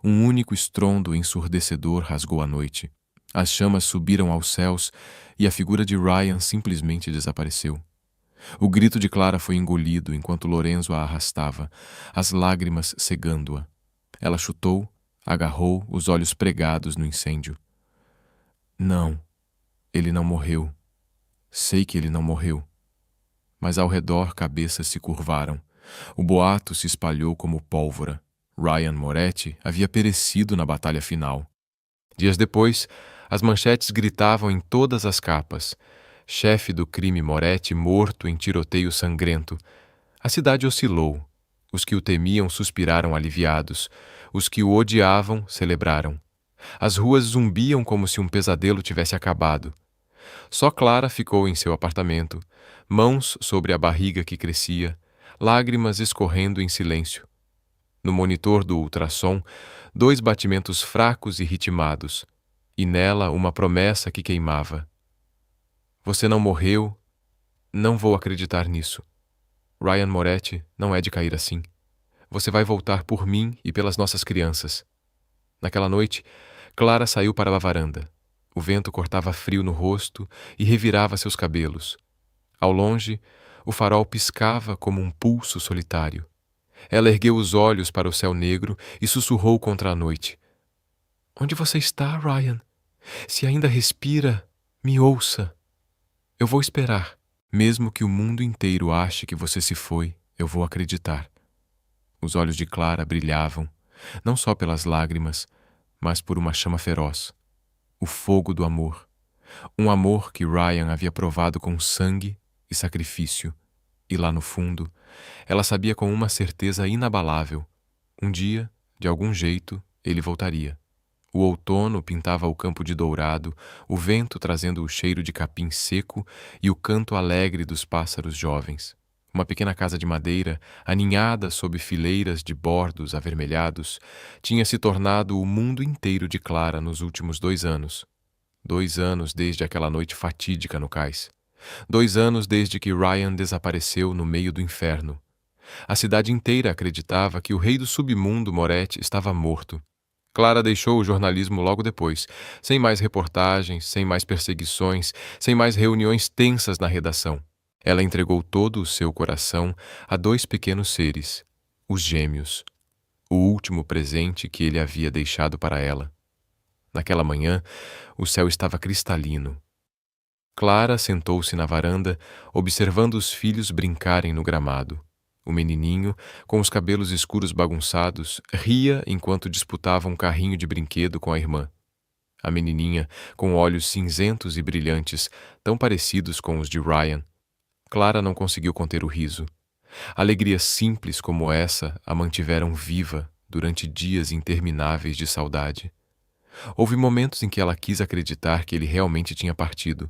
um único estrondo ensurdecedor rasgou a noite. As chamas subiram aos céus e a figura de Ryan simplesmente desapareceu. O grito de Clara foi engolido enquanto Lorenzo a arrastava, as lágrimas cegando-a. Ela chutou, agarrou, os olhos pregados no incêndio. Não, ele não morreu. Sei que ele não morreu. Mas ao redor cabeças se curvaram. O boato se espalhou como pólvora. Ryan Moretti havia perecido na batalha final. Dias depois, as manchetes gritavam em todas as capas. Chefe do crime Moretti morto em tiroteio sangrento. A cidade oscilou. Os que o temiam suspiraram aliviados. Os que o odiavam celebraram. As ruas zumbiam como se um pesadelo tivesse acabado. Só Clara ficou em seu apartamento, mãos sobre a barriga que crescia, lágrimas escorrendo em silêncio. No monitor do ultrassom, 2 batimentos fracos e ritmados, e nela uma promessa que queimava. Você não morreu? Não vou acreditar nisso. Ryan Moretti não é de cair assim. Você vai voltar por mim e pelas nossas crianças. Naquela noite, Clara saiu para a varanda. O vento cortava frio no rosto e revirava seus cabelos. Ao longe, o farol piscava como um pulso solitário. Ela ergueu os olhos para o céu negro e sussurrou contra a noite. Onde você está, Ryan? Se ainda respira, me ouça. Eu vou esperar. Mesmo que o mundo inteiro ache que você se foi, eu vou acreditar. Os olhos de Clara brilhavam, não só pelas lágrimas, mas por uma chama feroz. O fogo do amor. Um amor que Ryan havia provado com sangue e sacrifício. E lá no fundo, ela sabia com uma certeza inabalável. Um dia, de algum jeito, ele voltaria. O outono pintava o campo de dourado, o vento trazendo o cheiro de capim seco e o canto alegre dos pássaros jovens. Uma pequena casa de madeira, aninhada sob fileiras de bordos avermelhados, tinha se tornado o mundo inteiro de Clara nos últimos 2 anos. 2 anos desde aquela noite fatídica no cais. 2 anos desde que Ryan desapareceu no meio do inferno. A cidade inteira acreditava que o rei do submundo, Moretti, estava morto. Clara deixou o jornalismo logo depois, sem mais reportagens, sem mais perseguições, sem mais reuniões tensas na redação. Ela entregou todo o seu coração a 2 pequenos seres, os gêmeos, o último presente que ele havia deixado para ela. Naquela manhã, o céu estava cristalino. Clara sentou-se na varanda, observando os filhos brincarem no gramado. O menininho, com os cabelos escuros bagunçados, ria enquanto disputava um carrinho de brinquedo com a irmã. A menininha, com olhos cinzentos e brilhantes, tão parecidos com os de Ryan. Clara não conseguiu conter o riso. Alegrias simples como essa a mantiveram viva durante dias intermináveis de saudade. Houve momentos em que ela quis acreditar que ele realmente tinha partido.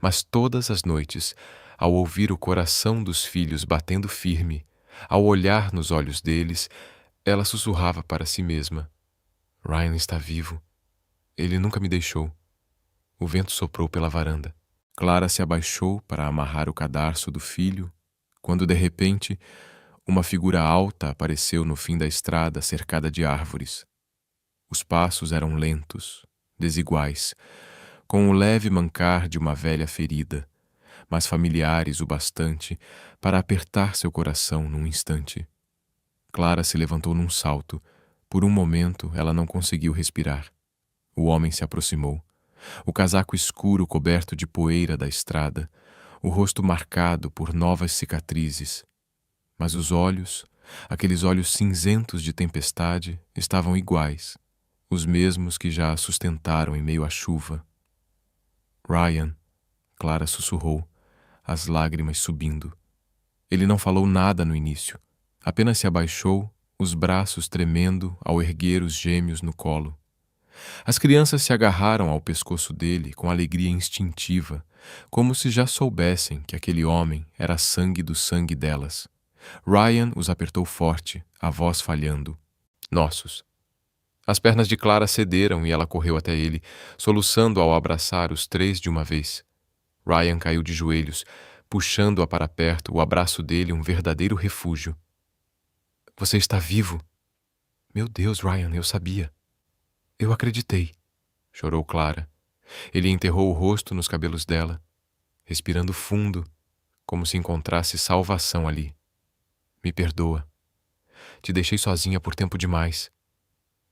Mas todas as noites, ao ouvir o coração dos filhos batendo firme, ao olhar nos olhos deles, ela sussurrava para si mesma: Ryan está vivo. Ele nunca me deixou. O vento soprou pela varanda. Clara se abaixou para amarrar o cadarço do filho, quando de repente, uma figura alta apareceu no fim da estrada cercada de árvores. Os passos eram lentos, desiguais, com o leve mancar de uma velha ferida, mas familiares o bastante para apertar seu coração num instante. Clara se levantou num salto. Por um momento, ela não conseguiu respirar. O homem se aproximou. O casaco escuro coberto de poeira da estrada, o rosto marcado por novas cicatrizes. Mas os olhos, aqueles olhos cinzentos de tempestade, estavam iguais, os mesmos que já a sustentaram em meio à chuva. Ryan, Clara sussurrou, as lágrimas subindo. Ele não falou nada no início, apenas se abaixou, os braços tremendo ao erguer os gêmeos no colo. As crianças se agarraram ao pescoço dele com alegria instintiva, como se já soubessem que aquele homem era sangue do sangue delas. Ryan os apertou forte, a voz falhando. Nossos. As pernas de Clara cederam e ela correu até ele, soluçando ao abraçar os 3 de uma vez. Ryan caiu de joelhos, puxando-a para perto, o abraço dele um verdadeiro refúgio. Você está vivo? Meu Deus, Ryan, eu sabia. Eu acreditei, chorou Clara. Ele enterrou o rosto nos cabelos dela, respirando fundo, como se encontrasse salvação ali. Me perdoa. Te deixei sozinha por tempo demais.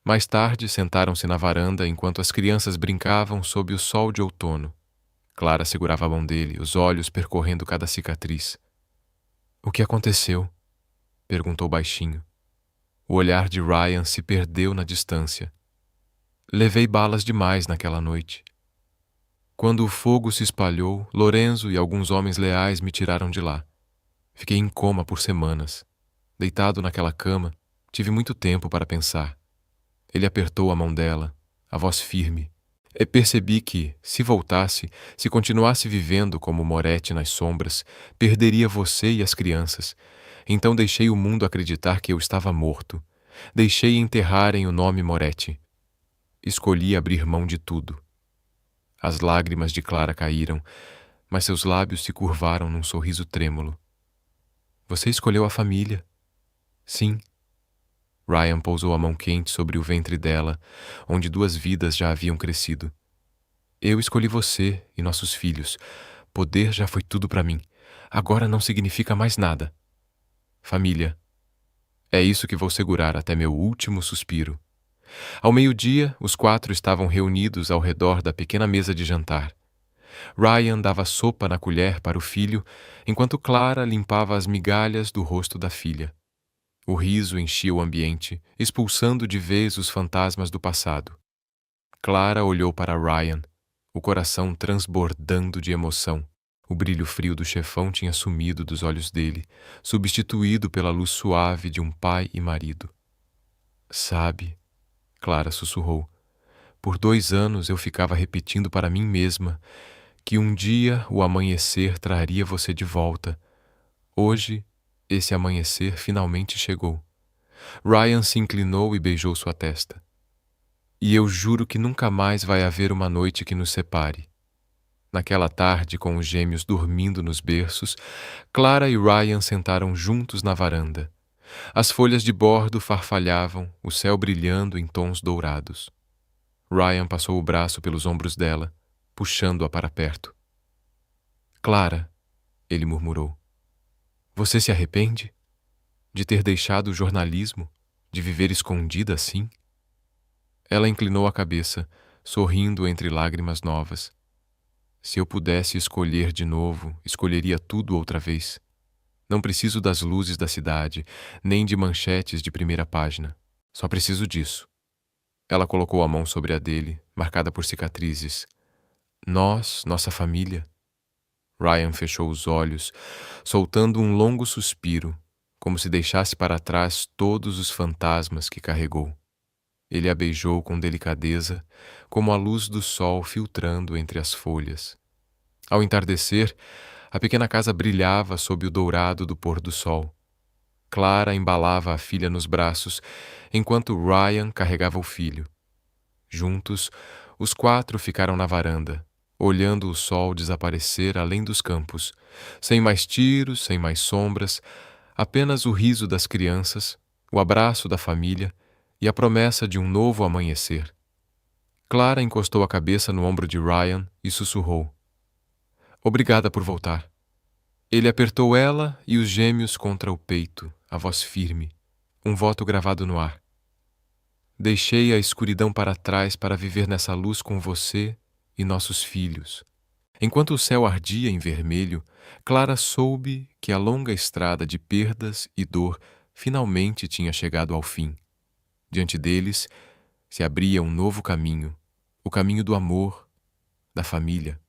Mais tarde, sentaram-se na varanda enquanto as crianças brincavam sob o sol de outono. Clara segurava a mão dele, os olhos percorrendo cada cicatriz. O que aconteceu? Perguntou baixinho. O olhar de Ryan se perdeu na distância. Levei balas demais naquela noite. Quando o fogo se espalhou, Lorenzo e alguns homens leais me tiraram de lá. Fiquei em coma por semanas. Deitado naquela cama, tive muito tempo para pensar. Ele apertou a mão dela, a voz firme. E percebi que, se voltasse, se continuasse vivendo como Moretti nas sombras, perderia você e as crianças. Então deixei o mundo acreditar que eu estava morto. Deixei enterrarem o nome Moretti. Escolhi abrir mão de tudo. As lágrimas de Clara caíram, mas seus lábios se curvaram num sorriso trêmulo. Você escolheu a família. Sim. Ryan pousou a mão quente sobre o ventre dela, onde 2 vidas já haviam crescido. Eu escolhi você e nossos filhos. Poder já foi tudo para mim. Agora não significa mais nada. Família. É isso que vou segurar até meu último suspiro. Ao meio-dia, os 4 estavam reunidos ao redor da pequena mesa de jantar. Ryan dava sopa na colher para o filho, enquanto Clara limpava as migalhas do rosto da filha. O riso enchia o ambiente, expulsando de vez os fantasmas do passado. Clara olhou para Ryan, o coração transbordando de emoção. O brilho frio do chefão tinha sumido dos olhos dele, substituído pela luz suave de um pai e marido. Sabe, Clara sussurrou, por 2 anos eu ficava repetindo para mim mesma que um dia o amanhecer traria você de volta. Hoje, esse amanhecer finalmente chegou. Ryan se inclinou e beijou sua testa. E eu juro que nunca mais vai haver uma noite que nos separe. Naquela tarde, com os gêmeos dormindo nos berços, Clara e Ryan sentaram juntos na varanda. As folhas de bordo farfalhavam, o céu brilhando em tons dourados. Ryan passou o braço pelos ombros dela, puxando-a para perto. Clara, ele murmurou, você se arrepende? De ter deixado o jornalismo? De viver escondida assim? Ela inclinou a cabeça, sorrindo entre lágrimas novas. Se eu pudesse escolher de novo, escolheria tudo outra vez. Não preciso das luzes da cidade, nem de manchetes de primeira página. Só preciso disso. Ela colocou a mão sobre a dele, marcada por cicatrizes. Nós, nossa família. Ryan fechou os olhos, soltando um longo suspiro, como se deixasse para trás todos os fantasmas que carregou. Ele a beijou com delicadeza, como a luz do sol filtrando entre as folhas. Ao entardecer, a pequena casa brilhava sob o dourado do pôr do sol. Clara embalava a filha nos braços, enquanto Ryan carregava o filho. Juntos, os 4 ficaram na varanda, olhando o sol desaparecer além dos campos, sem mais tiros, sem mais sombras, apenas o riso das crianças, o abraço da família e a promessa de um novo amanhecer. Clara encostou a cabeça no ombro de Ryan e sussurrou. Obrigada por voltar. Ele apertou ela e os gêmeos contra o peito, a voz firme, um voto gravado no ar. Deixei a escuridão para trás para viver nessa luz com você e nossos filhos. Enquanto o céu ardia em vermelho, Clara soube que a longa estrada de perdas e dor finalmente tinha chegado ao fim. Diante deles se abria um novo caminho, o caminho do amor, da família.